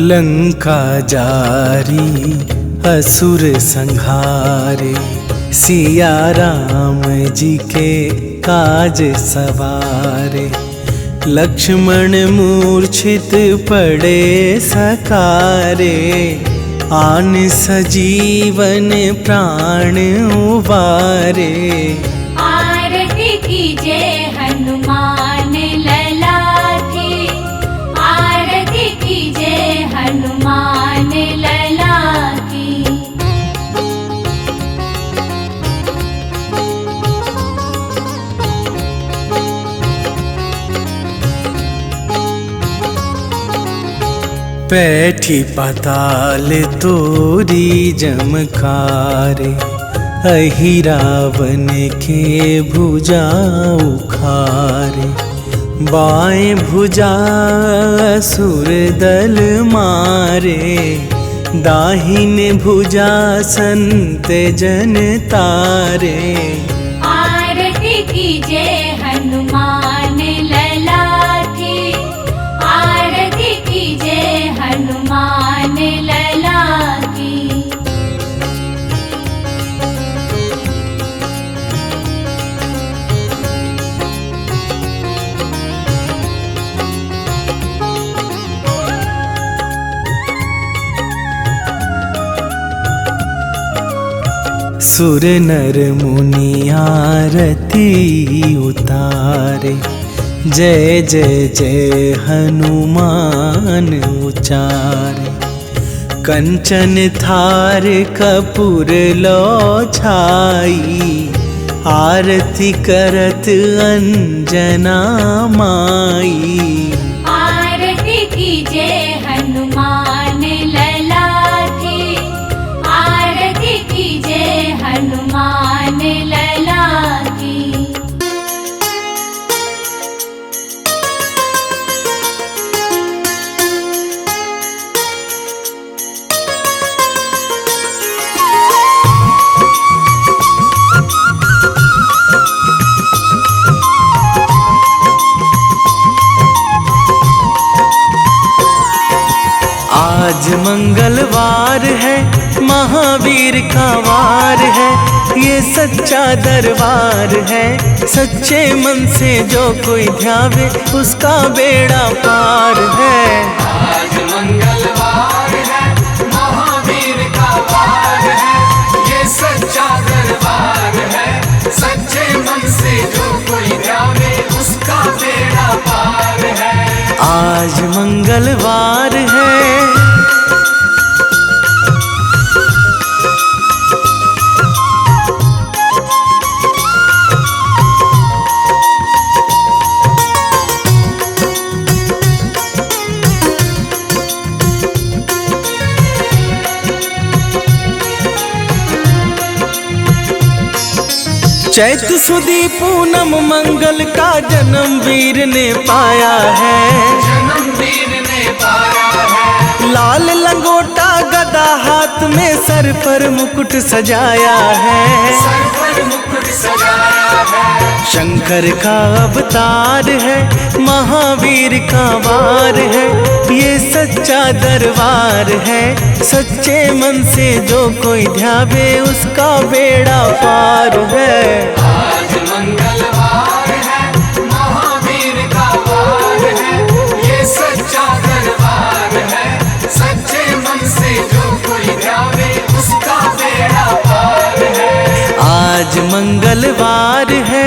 Speaker 1: लंका जारी असुर संहारे, सिया राम जी के काज सवारे। लक्ष्मण मूर्छित पड़े सकारे, आन सजीवन प्राण उबारे।
Speaker 5: आरती कीजय हनुमान लला की, आरती कीजय हनुमान लला की।
Speaker 1: पैठी पाताल तोरी जमकारे, अहि रावण के भुजा उखारे। बाएं भुजा असुर दल मारे, दाहिन भुजा संत जन तारे।
Speaker 5: आरती कीजय हनुमान लला की, आरती कीजय हनुमान लला की।
Speaker 1: सुर नर मुनि आरती उतारे, जय जय जय हनुमान उचारे। कंचन थार कपूर लो छाई, आरती करत अंजना माई।
Speaker 5: आरती कीजय हनुमान लला की, आरती कीजय हनुमान लला की।
Speaker 1: मंगलवार है, महावीर का वार है, ये सच्चा दरबार है। सच्चे मन से जो कोई ध्यावे उसका बेड़ा पार है।
Speaker 2: आज मंगलवार है, महावीर का वार है, ये सच्चा दरबार है। सच्चे मन से जो कोई ध्यावे उसका बेड़ा पार है।
Speaker 1: आज मंगलवार है। चैत सुदी पूनम मंगल का जन्म वीर ने पाया है।
Speaker 2: जन्म वीर ने पाया है।
Speaker 1: लाल लंगोटा गदा हाथ में, सर पर मुकुट सजाया है।
Speaker 2: सर पर मुकुट सजाया है।
Speaker 1: शंकर का अवतार है, महावीर का वार है, ये सच्चा दरबार है। सच्चे मन से जो कोई ध्यावे उसका बेड़ा पार है।
Speaker 2: आज मंगलवार है, महावीर का वार है, ये सच्चा दरबार है। सच्चे मन से जो कोई ध्यावे उसका बेड़ा पार है।
Speaker 1: आज मंगलवार है।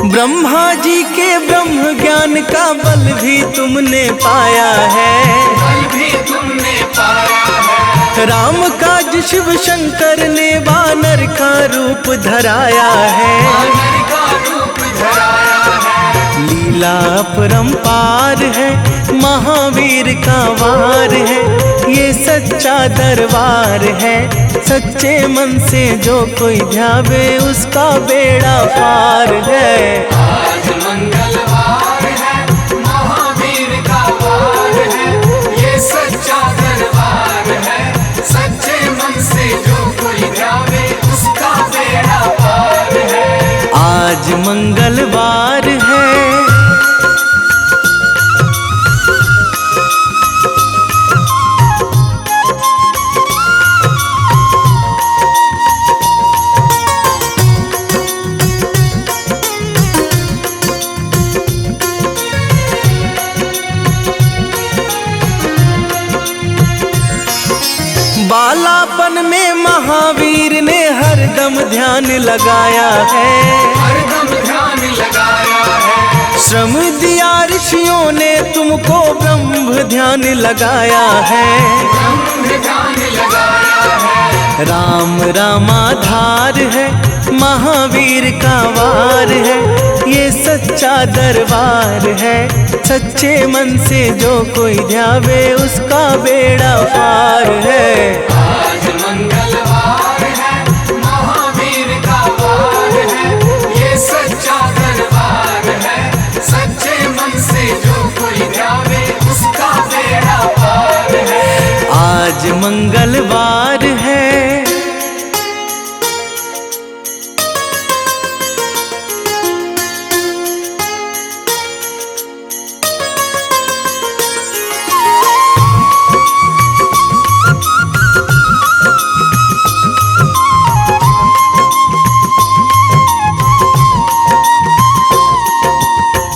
Speaker 1: ब्रह्मा जी के ब्रह्म ज्ञान का बल भी तुमने पाया है।
Speaker 2: बल भी तुमने पाया है।
Speaker 1: राम काज शिव शंकर ने वानर का रूप धराया है।
Speaker 2: वानर का रूप धराया है।
Speaker 1: लीला अपरंपार है, महावीर का वार है, ये सच्चा दरबार है। सच्चे मन से जो कोई ध्यावे उसका बेड़ा पार है।
Speaker 2: आज मंगलवार है, महावीर का वार है, ये सच्चा दरबार है। सच्चे मन से जो कोई ध्यावे उसका बेड़ा पार है।
Speaker 1: आज मंगलवार है। बालापन में महावीर ने हरदम ध्यान लगाया है।
Speaker 2: हरदम ध्यान लगाया है।
Speaker 1: श्रम दिया ऋषियों ने तुमको, ब्रह्म ध्यान लगाया है।
Speaker 2: ब्रह्म ध्यान लगाया है।
Speaker 1: राम रामाधार है, महावीर का वार है, ये सच्चा दरबार है। सच्चे मन से जो कोई ध्यावे उसका बेड़ा पार है।
Speaker 2: आज मंगलवार है, महावीर का वार है, ये सच्चा दरबार है। सच्चे मन से जो कोई ध्यावे उसका बेड़ा पार है।
Speaker 1: आज मंगलवार है।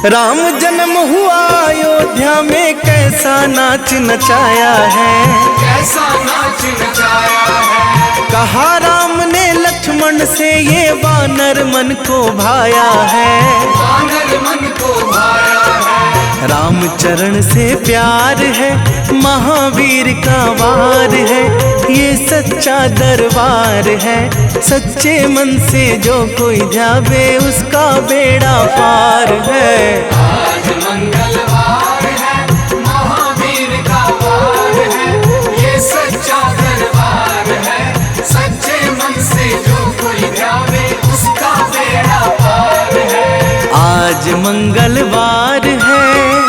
Speaker 1: राम जन्म हुआ अयोध्या में, कैसा नाच नचाया है।
Speaker 2: कैसा नाच नचाया है।
Speaker 1: कहा राम ने लक्ष्मण से, ये वानर मन को भाया है।
Speaker 2: वानर मन को भाया है।
Speaker 1: राम चरण से प्यार है, महावीर का वार है, ये सच्चा दरबार है। सच्चे मन से जो कोई ध्यावे उसका बेड़ा पार है।
Speaker 2: आज मंगलवार है, महावीर का वार है, ये सच्चा दरबार है। सच्चे मन से जो कोई ध्यावे उसका बेड़ा पार है।
Speaker 1: आज मंगलवार है।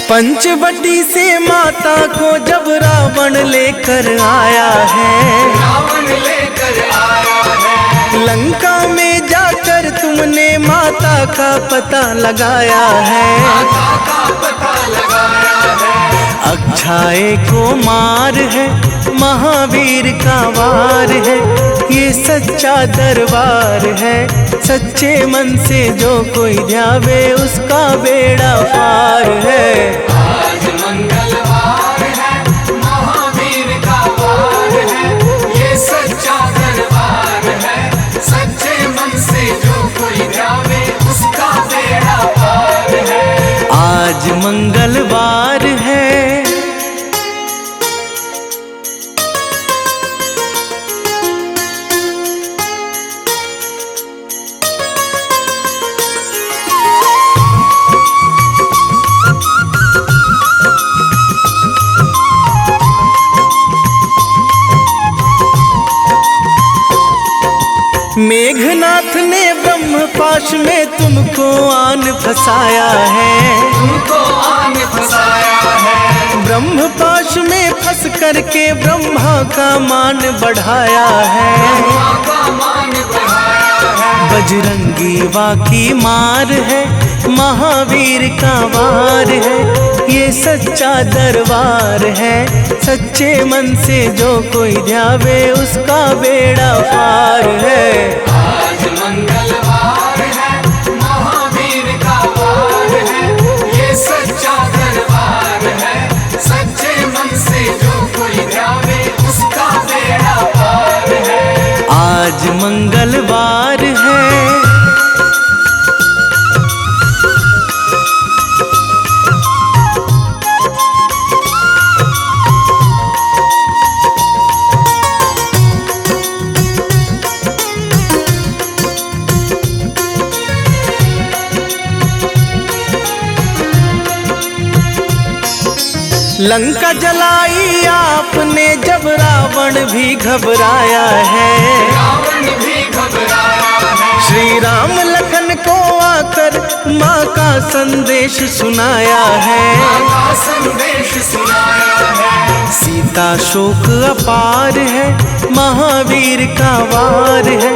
Speaker 1: पंचवटी से माता को जब रावण लेकर आया है,
Speaker 2: रावण लेकर आया है।
Speaker 1: लंका में जाकर तुमने माता का पता लगाया है।
Speaker 2: माता का पता लगाया है।
Speaker 1: अक्षय को मार है, महावीर का वार है, ये सच्चा दरबार है। सच्चे मन से जो कोई ध्यावे उसका बेड़ा पार है।
Speaker 2: आज मंगलवार है, महावीर का वार है, ये सच्चा दरबार है। सच्चे मन से जो कोई ध्यावे उसका बेड़ा पार है।
Speaker 1: आज मंगलवार है। मेघनाथ ने ब्रह्मपाश में तुमको आन फंसाया है।
Speaker 2: तुमको आन फंसाया है।
Speaker 1: ब्रह्मपाश में फंस करके ब्रह्मा का मान बढ़ाया है।
Speaker 2: ब्रह्मा का मान बढ़ाया है।
Speaker 1: बजरंगी वाकी मार है, महावीर का वार है, ये सच्चा दरबार है। सच्चे मन से जो कोई ध्यावे उसका बेड़ा पार है।
Speaker 2: आज मंगलवार है, महावीर का वार है, ये सच्चा दरबार है। सच्चे मन से जो कोई ध्यावे उसका बेड़ा पार है।
Speaker 1: आज मंगलवार है। लंका जलाई आपने जब रावण भी घबराया है।
Speaker 2: रावण भी घबराया है।
Speaker 1: श्री राम लखन को आकर माँ का संदेश सुनाया है।
Speaker 2: माँ का संदेश सुनाया है।
Speaker 1: सीता शोक अपार है, महावीर का वार है,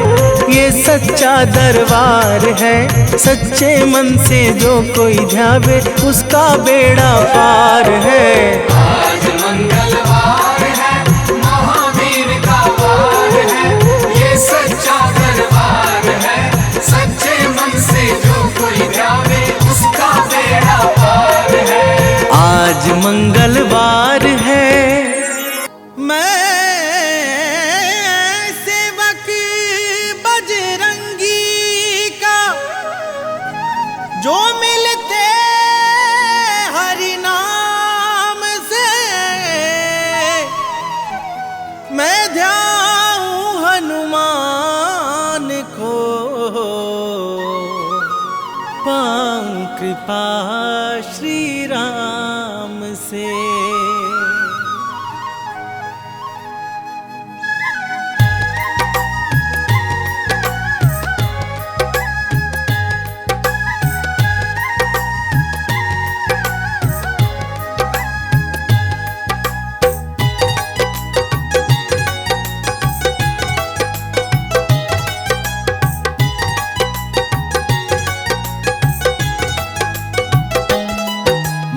Speaker 1: ये सच्चा दरबार है। सच्चे मन से जो कोई ध्यावे उसका बेड़ा पार है।
Speaker 2: आज मंगलवार है, महावीर का वार है, ये सच्चा दरबार है। सच्चे मन से जो कोई ध्यावे उसका बेड़ा पार है।
Speaker 1: आज मंगलवार है। मैं सेवक बजरंगी का, जो मिलते हरि नाम से, मैं ध्याऊं हनुमान को, पाऊं कृपा श्री राम से।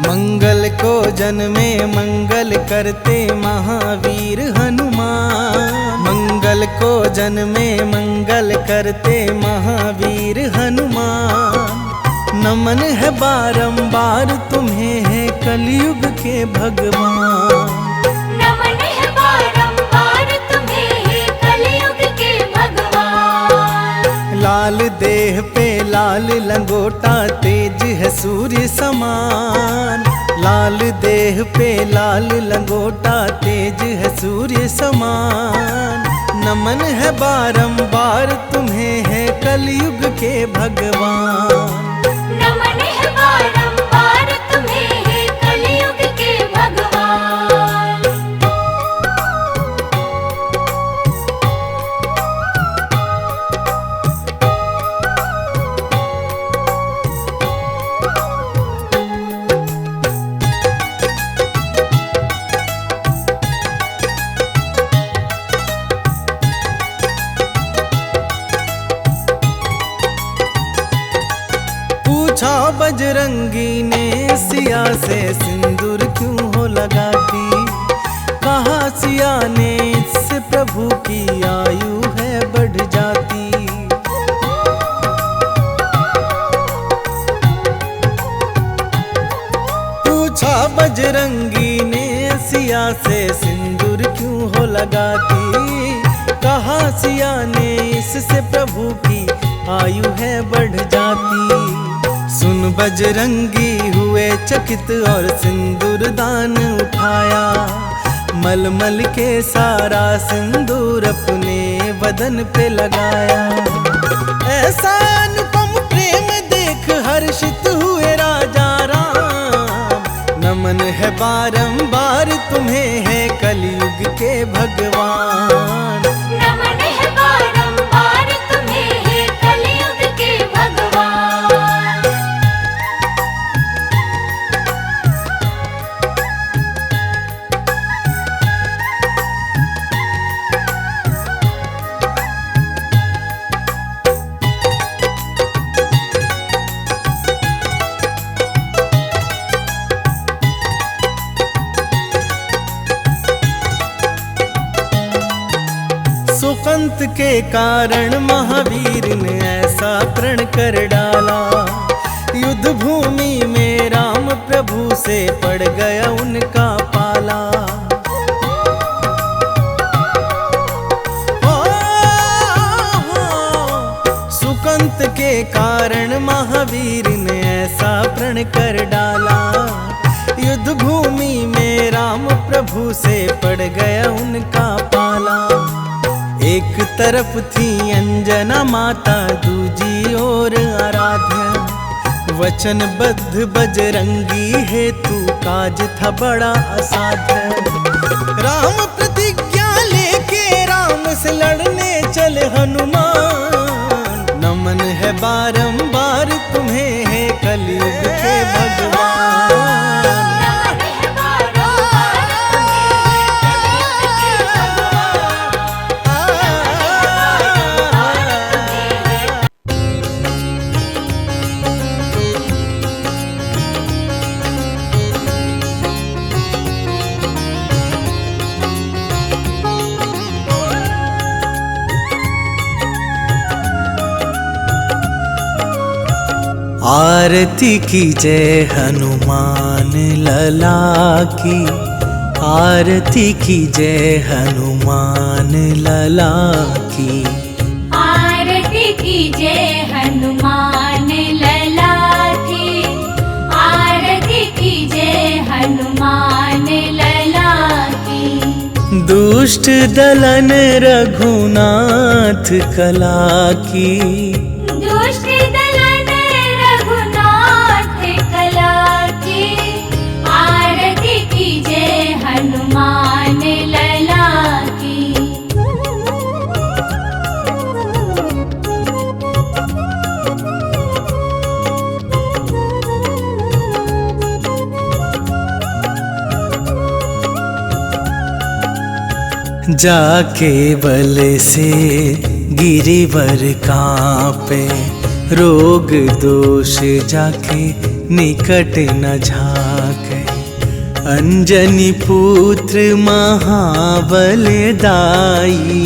Speaker 1: मंगल को जन्मे मंगल करते महावीर हनुमान। मंगल को जन्मे मंगल करते महावीर हनुमान। नमन है बारंबार तुम्हें है कलयुग के भगवान।
Speaker 5: नमन है बारंबार तुम्हें है कलयुग के भगवान।
Speaker 1: लाल देह पे लाल लंगोटा तेज है सूर्य समान। लाल देह पे लाल लंगोटा तेज है सूर्य समान। नमन है बारंबार तुम्हें है कलयुग के भगवान।
Speaker 5: नमन है बारंबार तुम्हें है कलयुग के भगवान।
Speaker 1: पूछा बजरंगी ने सिया से सिंदूर क्यों हो लगाती, कहा सिया ने इससे प्रभु की आयु है बढ़ जाती। पूछा बजरंगी ने सिया से सिंदूर क्यों हो लगाती, कहा सिया ने इससे प्रभु की आयु है बढ़ जाती। सुन बजरंगी हुए चकित और सिंदूर दान उठाया, मलमल के सारा सिंदूर अपने बदन पे लगाया। ऐसा अनुपम प्रेम देख हर्षित हुए राजा राम, नमन है बारंबार तुम्हें है कलयुग के भगवान।
Speaker 5: नमन है बारंबार तुम्हें है कलयुग के भगवान।
Speaker 1: सुकंत के कारण महावीर ने ऐसा प्रण कर डाला, युद्ध भूमि में राम प्रभु से पड़ गया उनका पाला। सुकंत के कारण महावीर ने ऐसा प्रण कर डाला, युद्ध भूमि में राम प्रभु से पड़ गया उनका पाला। एक तरफ थी अंजना माता दूजी ओर आराध्या, वचनबद्ध बजरंगी हेतु काज था बड़ा असाध्य। राम प्रतिज्ञा लेके राम से लड़ने चले हनुमान, नमन है बारंबार तुम्हें है कलयुग के भगवान।
Speaker 5: नमन है बारंबार तुम्हें है कलयुग के भगवान।
Speaker 1: आरती की जय हनुमान लला की, आरती की जय हनुमान लला की।
Speaker 5: आरती की जय हनुमान लला की, आरती की जय हनुमान लला की।
Speaker 1: दुष्ट दलन रघुनाथ कला की,
Speaker 5: दुष्ट दलन रघुनाथ कला की। आरती की जय हनुमान लला की।
Speaker 1: जाके बल से गिरिवर कांपे, रोग दोष जाके निकट न झाके। अंजनी पुत्र महाबल दाई,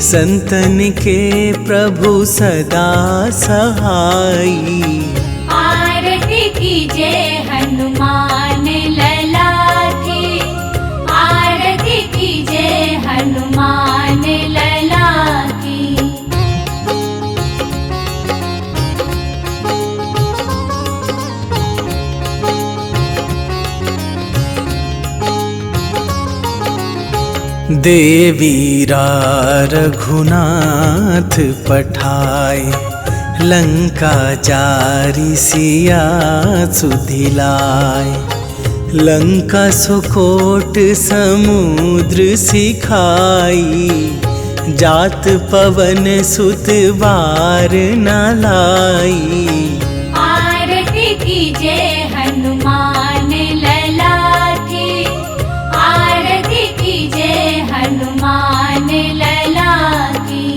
Speaker 1: संतन के प्रभु सदा सहाई।
Speaker 5: आरती की जय हनुमान लला की, आरती की जय हनुमान लला की।
Speaker 1: देवीरा रघुनाथ पठाए, लंका जारी सिया सुधिलाए। लंका सुकोट समुद्र सिखाई, जात पवन सुत बार न लाई।
Speaker 5: आरती कीजे हनुमान लला की, आरती कीजे हनुमान लला की।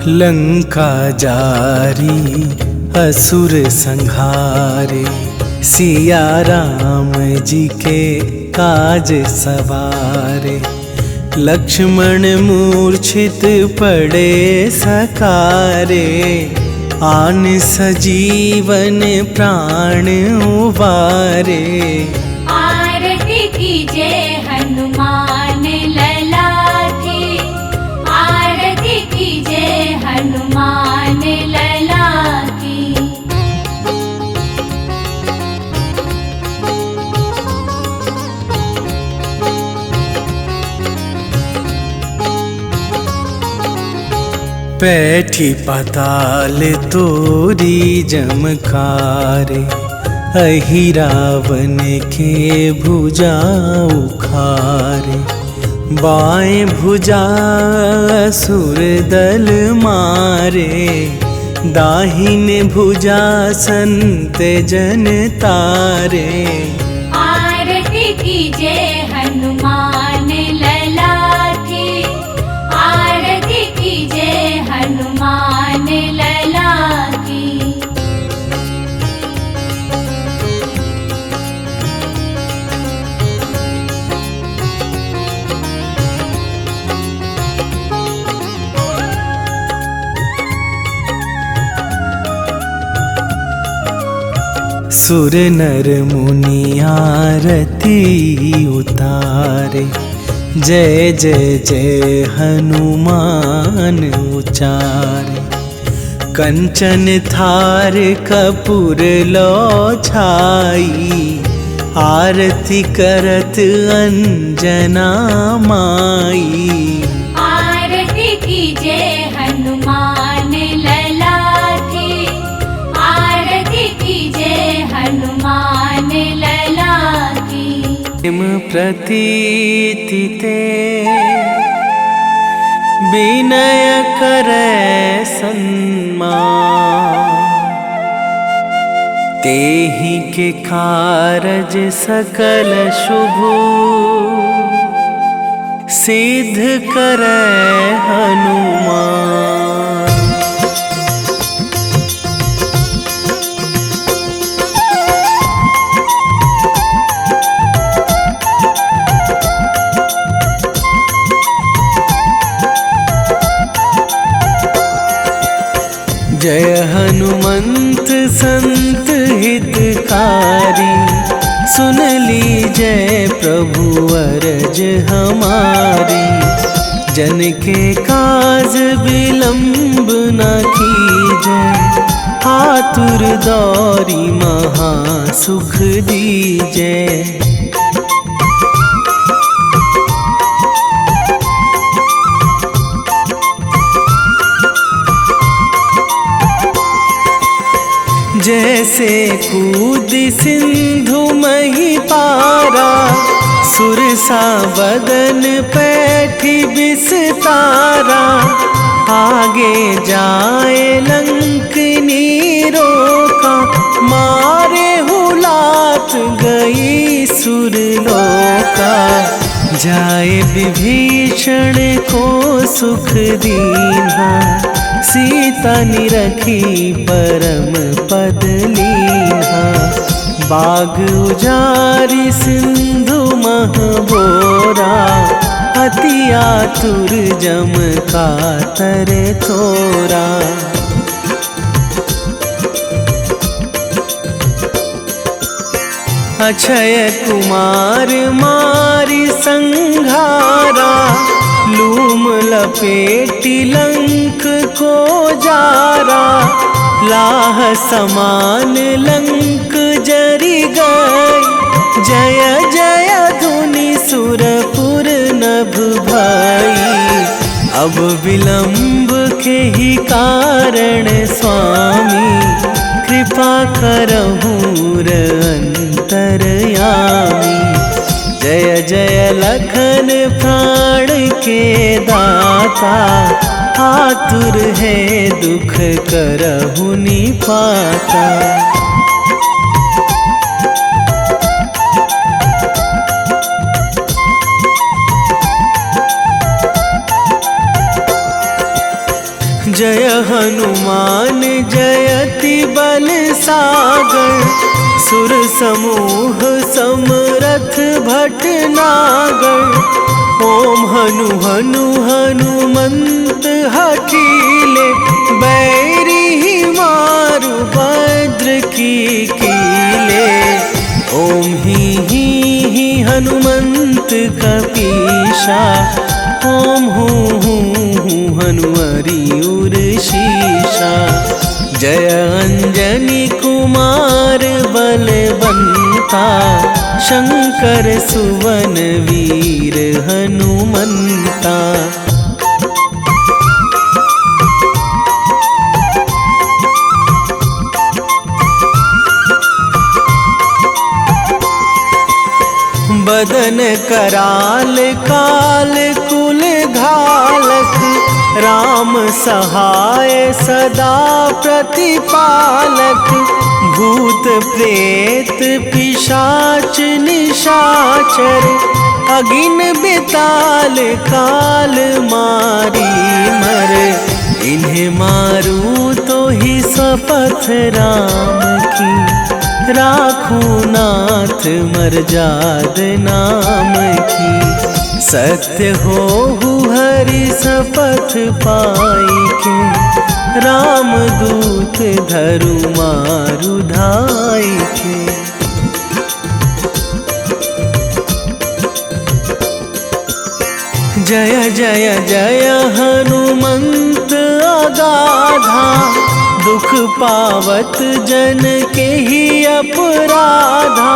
Speaker 1: लंका जारी असुर संहारे, सिया राम जी के काज सवारे। लक्ष्मण मूर्छित पड़े सकारे, आन सजीवन प्राण उबारे।
Speaker 5: आरती कीजे हनुमान लला की, आरती कीजे हनुमान लला की।
Speaker 1: पैठी पाताल तोरी जमकारे, अहि रावण के भुजा उखारे। बाएं भुजा असुर दल मारे, दाहिने भुजा संत जन तारे।
Speaker 5: आरती कीजे हनुमान लला की, आरती कीजे हनुमान लला की।
Speaker 1: सुर नर मुनि आरती उतारे, जय जय जय हनुमान उचारे। कंचन थार कपूर लो छाई, आरती करत अंजना माई।
Speaker 5: आरती कीजे हनुमान लला की, आरती कीजे हनुमान लला की।
Speaker 1: प्रेम प्रतीति ते विनय करे सन्मान, तेहि के कारज सकल शुभ सिद्ध करे हनुमान। जय हनुमंत संत हितकारी, सुन लीजय प्रभु अरज हमारी। जन के काज विलंब न कीजय, आतुर दौरी महा सुख दीजय। जैसे कूद सिंधु मही पारा, सुरसा बदन पैठी बिस्तारा। आगे जाए लंकनी रोका, मारे हुलात गई सुरलोका। जाए विभीषण को सुख दीन्हा, सीता निरखी परम पद लीन्हा। बाग उजारी सिंधु महबोरा, अति आतुर जम कातर तोरा। अक्षय कुमार मारी संघारा, लूम लपेटी लंक को जारा, लाह समान लंक जरी गई, जय जय धुनि सुरपुर नभ भई। अब विलंब के ही कारण स्वामी, कृपा करहूँ अंतरयामी। जय जय लखन प्राण के दाता, आतुर है दुख करहु निपाता। जय हनुमान जयति बल सागर, सुर समूह समरथ भटनागर। ओम हनु हनु हनुमंत हठीले, बैरी मारु भद्र की कीले। ओम ही हनुमंत कपीशा, ओम हूँ हनुमरी उर शीशा। जय अंजनी कुमार बलवंता, शंकर सुवन वीर हनुमंता। बदन कराल काल कुल घालक, राम सहाय सदा प्रतिपालक। भूत प्रेत पिशाच निशाचर, अगिन बिताल काल मारी मर। इन्हें मारू तो ही शपथ राम की, राखूं नाथ मर्याद नाम की। सत्य हो हरि शपथ पाई के, राम दूत धरु मारु धाई के। जय जय जय हनुमंत अगाधा, दुख पावत जन के ही अपराधा।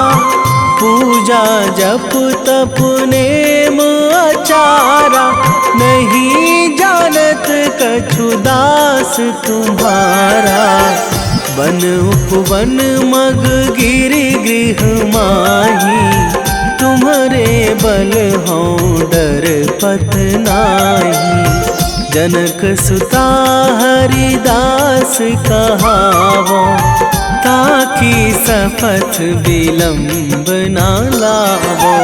Speaker 1: पूजा जप तप नेम आचारा, नहीं जानत कछु दास तुम्हारा। वन उपवन मग गिरि गृह माही, तुम्हारे बल हों डर पत नाही। जनक सुता हरिदास कहावो, ताकि शपथ विलंब ना लावो।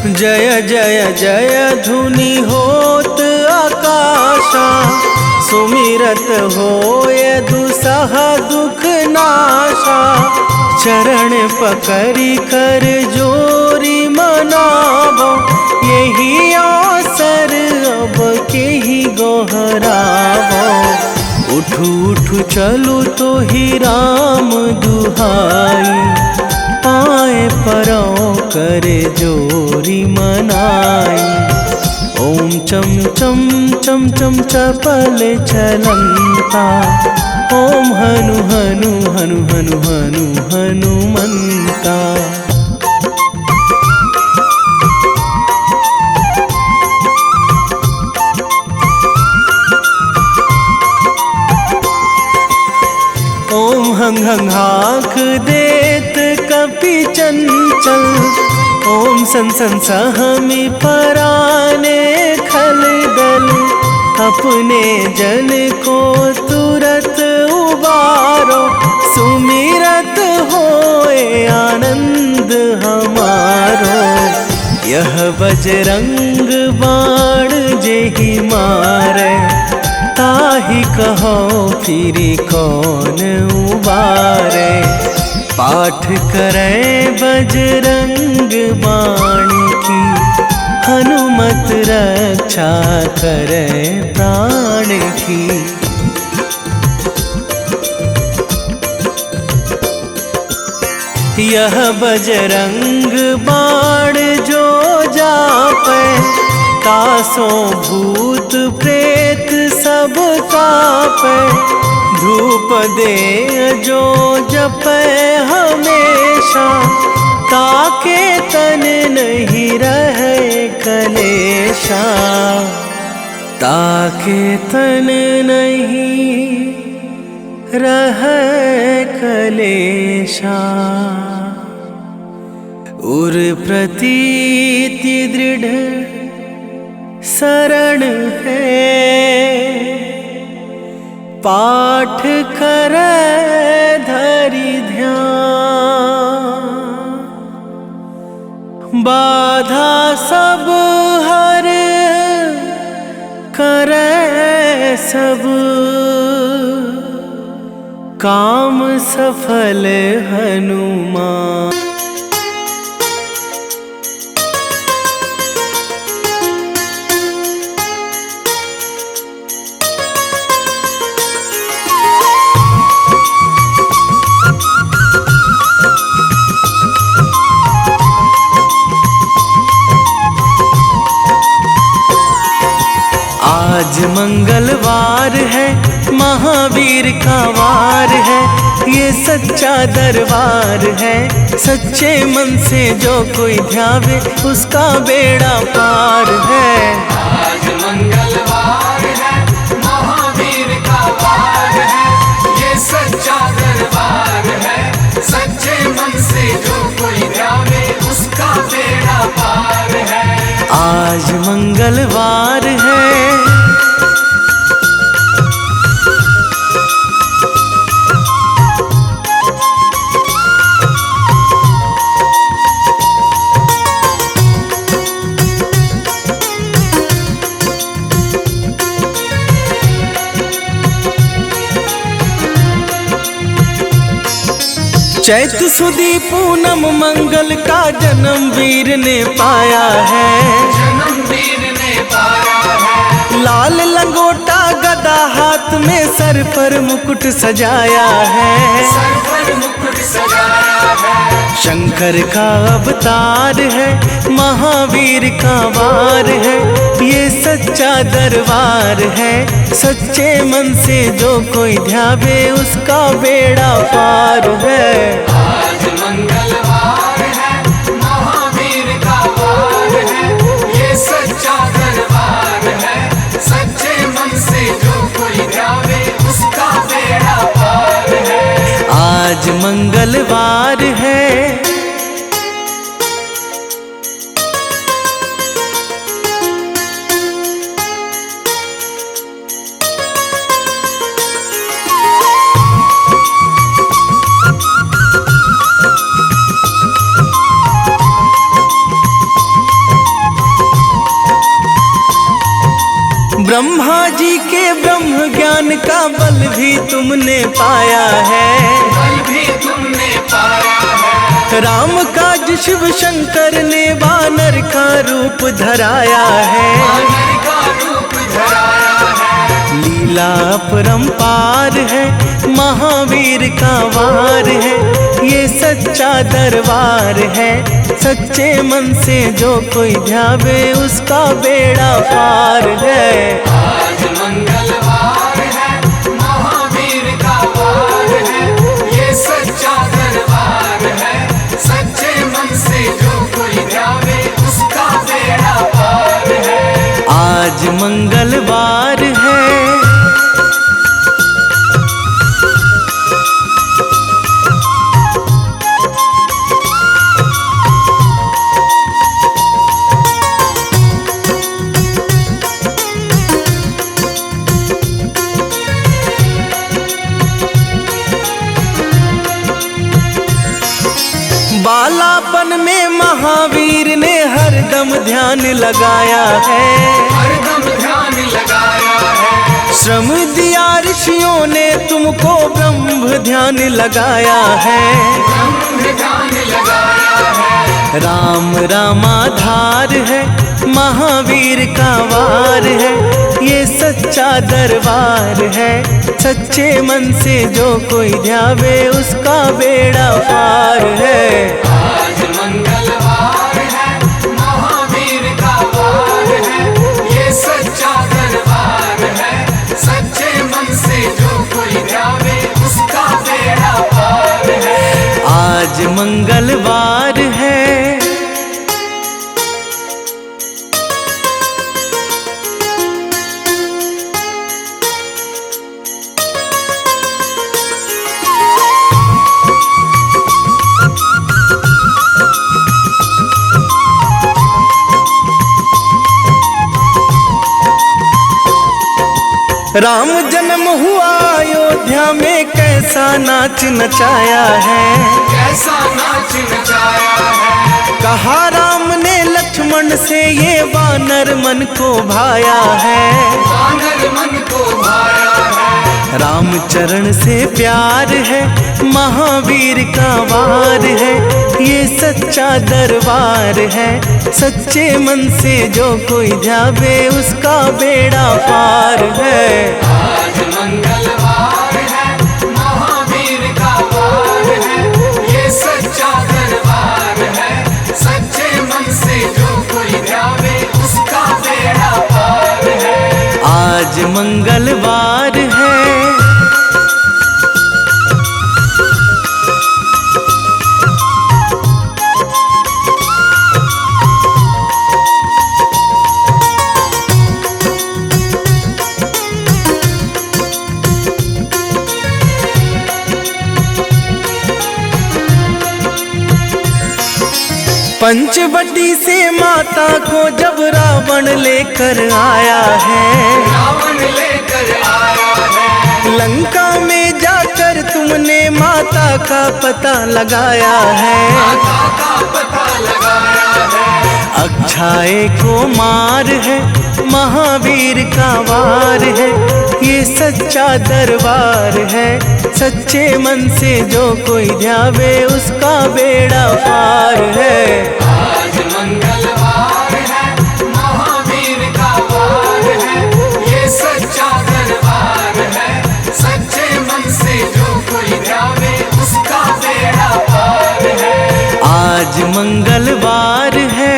Speaker 1: जय जय जय धुनि होत आकाशा, सुमिरत होय दुसह दुख नाशा। चरण पकड़ी कर जोरी मनावो, यही अवसर अब के ही गोहरावो। उठू उठू चलो तो ही राम दुहाई, पाए परों करे जोरी मनाई। ओम चम चम चम चम चपल चलंता, ओम हनु हनु हनु हनु हनु हनुमंता। ओम हंग हंग हाक देत कपि चंचल, ओम सन सन सहमी पराने खल दल। अपने जन को तुरत उबारो, सुमिरत होए आनंद हमारो। यह बजरंग बाण जेहि मारे, ताहि कहो फिरि कौन उबारे। पाठ करे बजरंग बाण की, हनुमत रक्षा करे प्राण की। यह बजरंग बाण जो जापे, तासों भूत प्रेत सब कापे। धूप दे जो जपे हमेशा, ताके तन नहीं रहे कलेशा। ताके तन नहीं रहे कलेशा। उर प्रतीति दृढ़ शरण है, पाठ करे धरि ध्यान। बाधा सब हर करे सब, काम सफल हनुमान। आज मंगलवार है, महावीर का वार है। ये सच्चा दरबार है, सच्चे मन से जो कोई ध्यावे उसका बेड़ा पार है।
Speaker 2: आज मंगलवार है, महावीर का वार है। ये सच्चा दरबार है, सच्चे मन से जो कोई ध्यावे उसका बेड़ा पार है।
Speaker 1: आज मंगलवार है, चैत सुदी पूनम मंगल का जन्म वीर ने पाया है।
Speaker 2: जन्म वीर ने पाया है।
Speaker 1: लाल लंगोटा गदा हाथ में, सर पर मुकुट सजाया है।
Speaker 2: सर पर मुकुट सजाया है।
Speaker 1: शंकर का अवतार है, महावीर का वार है। ये सच्चा दरबार है, सच्चे मन से जो कोई ध्यावे उसका बेड़ा पार है।
Speaker 2: आज मंगलवार है, महावीर का वार है। ये सच्चा दरबार है, सच्चे मन से जो कोई ध्यावे उसका बेड़ा पार है।
Speaker 1: आज मंगलवार है, ब्रह्मा जी के ब्रह्म ज्ञान का बल भी तुमने पाया है।
Speaker 2: बल भी तुमने पाया है।
Speaker 1: राम काज शिव शंकर ने वानर का रूप धराया है।
Speaker 2: वानर का रूप धराया है।
Speaker 1: लीला अपरंपार है, महावीर का वार है। ये सच्चा दरबार है, सच्चे मन से जो कोई ध्यावे उसका बेड़ा पार है।
Speaker 2: आज मंगलवार है, महावीर का वार है। ये सच्चा दरबार है, सच्चे मन से जो कोई ध्यावे उसका बेड़ा पार है।
Speaker 1: आज मंगलवार है, बालापन में महावीर ने हरदम ध्यान लगाया है।
Speaker 2: हरदम ध्यान लगाया है।
Speaker 1: श्रम दिया ऋषियों ने तुमको, ब्रह्म ध्यान लगाया है।
Speaker 2: ब्रह्म ध्यान लगाया है।
Speaker 1: राम रामाधार है, महावीर का वार है, ये सच्चा दरबार है। सच्चे मन से जो कोई ध्यावे उसका बेड़ा पार है।
Speaker 2: आज मंगलवार है, महावीर का वार है, ये सच्चा दरबार है। सच्चे मन से जो कोई ध्यावे उसका बेड़ा पार है।
Speaker 1: आज मंगलवार है। राम जन्म हुआ अयोध्या में, कैसा नाच नचाया है।
Speaker 2: कैसा नाच नचाया है।
Speaker 1: कहा राम ने लक्ष्मण से, ये वानर मन को भाया है।
Speaker 2: वानर मन को भाया है।
Speaker 1: रामचरण से प्यार है, महावीर का वार है, ये सच्चा दरबार है। सच्चे मन से जो कोई ध्यावे उसका बेड़ा पार है।
Speaker 2: आज मंगलवार है, महावीर का वार है, ये सच्चा दरबार है। सच्चे मन से जो कोई ध्यावे उसका बेड़ा पार है।
Speaker 1: आज मंगलवार है। पंचवटी से माता को जब रावण लेकर आया है।
Speaker 2: रावण लेकर आया है।
Speaker 1: लंका में जाकर तुमने माता का पता लगाया है।
Speaker 2: माता का पता लगाया है।
Speaker 1: अक्षय को मार है, महावीर का वार है, ये सच्चा दरबार है। सच्चे मन से जो कोई ध्यावे उसका बेड़ा पार है।
Speaker 2: आज मंगलवार है, महावीर का वार है, ये सच्चा दरबार है। सच्चे मन से जो कोई ध्यावे उसका बेड़ा पार है।
Speaker 1: आज मंगलवार है।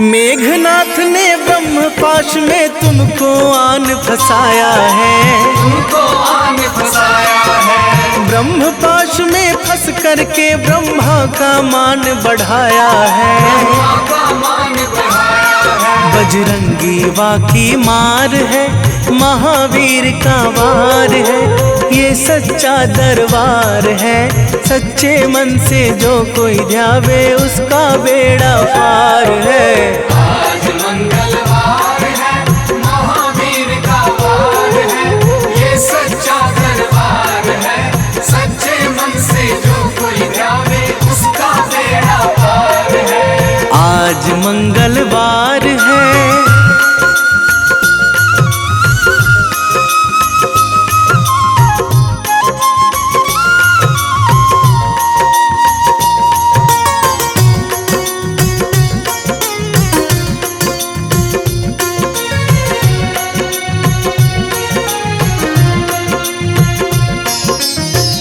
Speaker 1: मेघनाथ ने ब्रह्मपाश में तुमको आन फंसाया है।
Speaker 2: तुमको आन फंसाया है।
Speaker 1: ब्रह्मपाश में फंस करके ब्रह्मा का मान बढ़ाया है।
Speaker 2: ब्रह्मा का मान बढ़ाया है।
Speaker 1: बजरंगी वाकी मार है, महावीर का वार है, ये सच्चा दरबार है। सच्चे मन से जो कोई ध्यावे उसका बेड़ा पार है।
Speaker 2: आज मंगलवार है, महावीर का वार है, ये सच्चा दरबार है। सच्चे मन से जो कोई ध्यावे उसका बेड़ा पार है।
Speaker 1: आज मंगलवार है।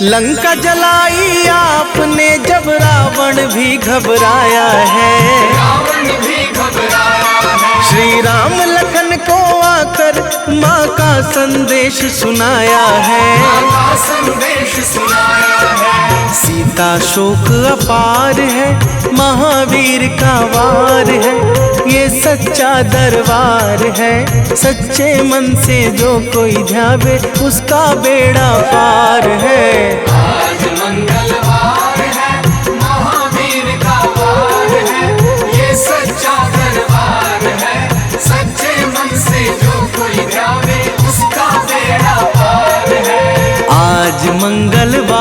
Speaker 1: लंका जलाई आपने जब रावण भी घबराया है।
Speaker 2: रावण भी घबराया है।
Speaker 1: श्री राम लखन को आकर माँ का संदेश सुनाया है।
Speaker 2: माँ का संदेश सुनाया है।
Speaker 1: सीता शोक अपार है, महावीर का वार है, ये सच्चा दरबार है। सच्चे मन से जो कोई ध्यावे उसका बेड़ा पार है।
Speaker 2: आज मंगलवार है, महावीर का वार है, ये सच्चा दरबार है। सच्चे मन से जो कोई ध्यावे उसका बेड़ा पार है।
Speaker 1: आज मंगलवार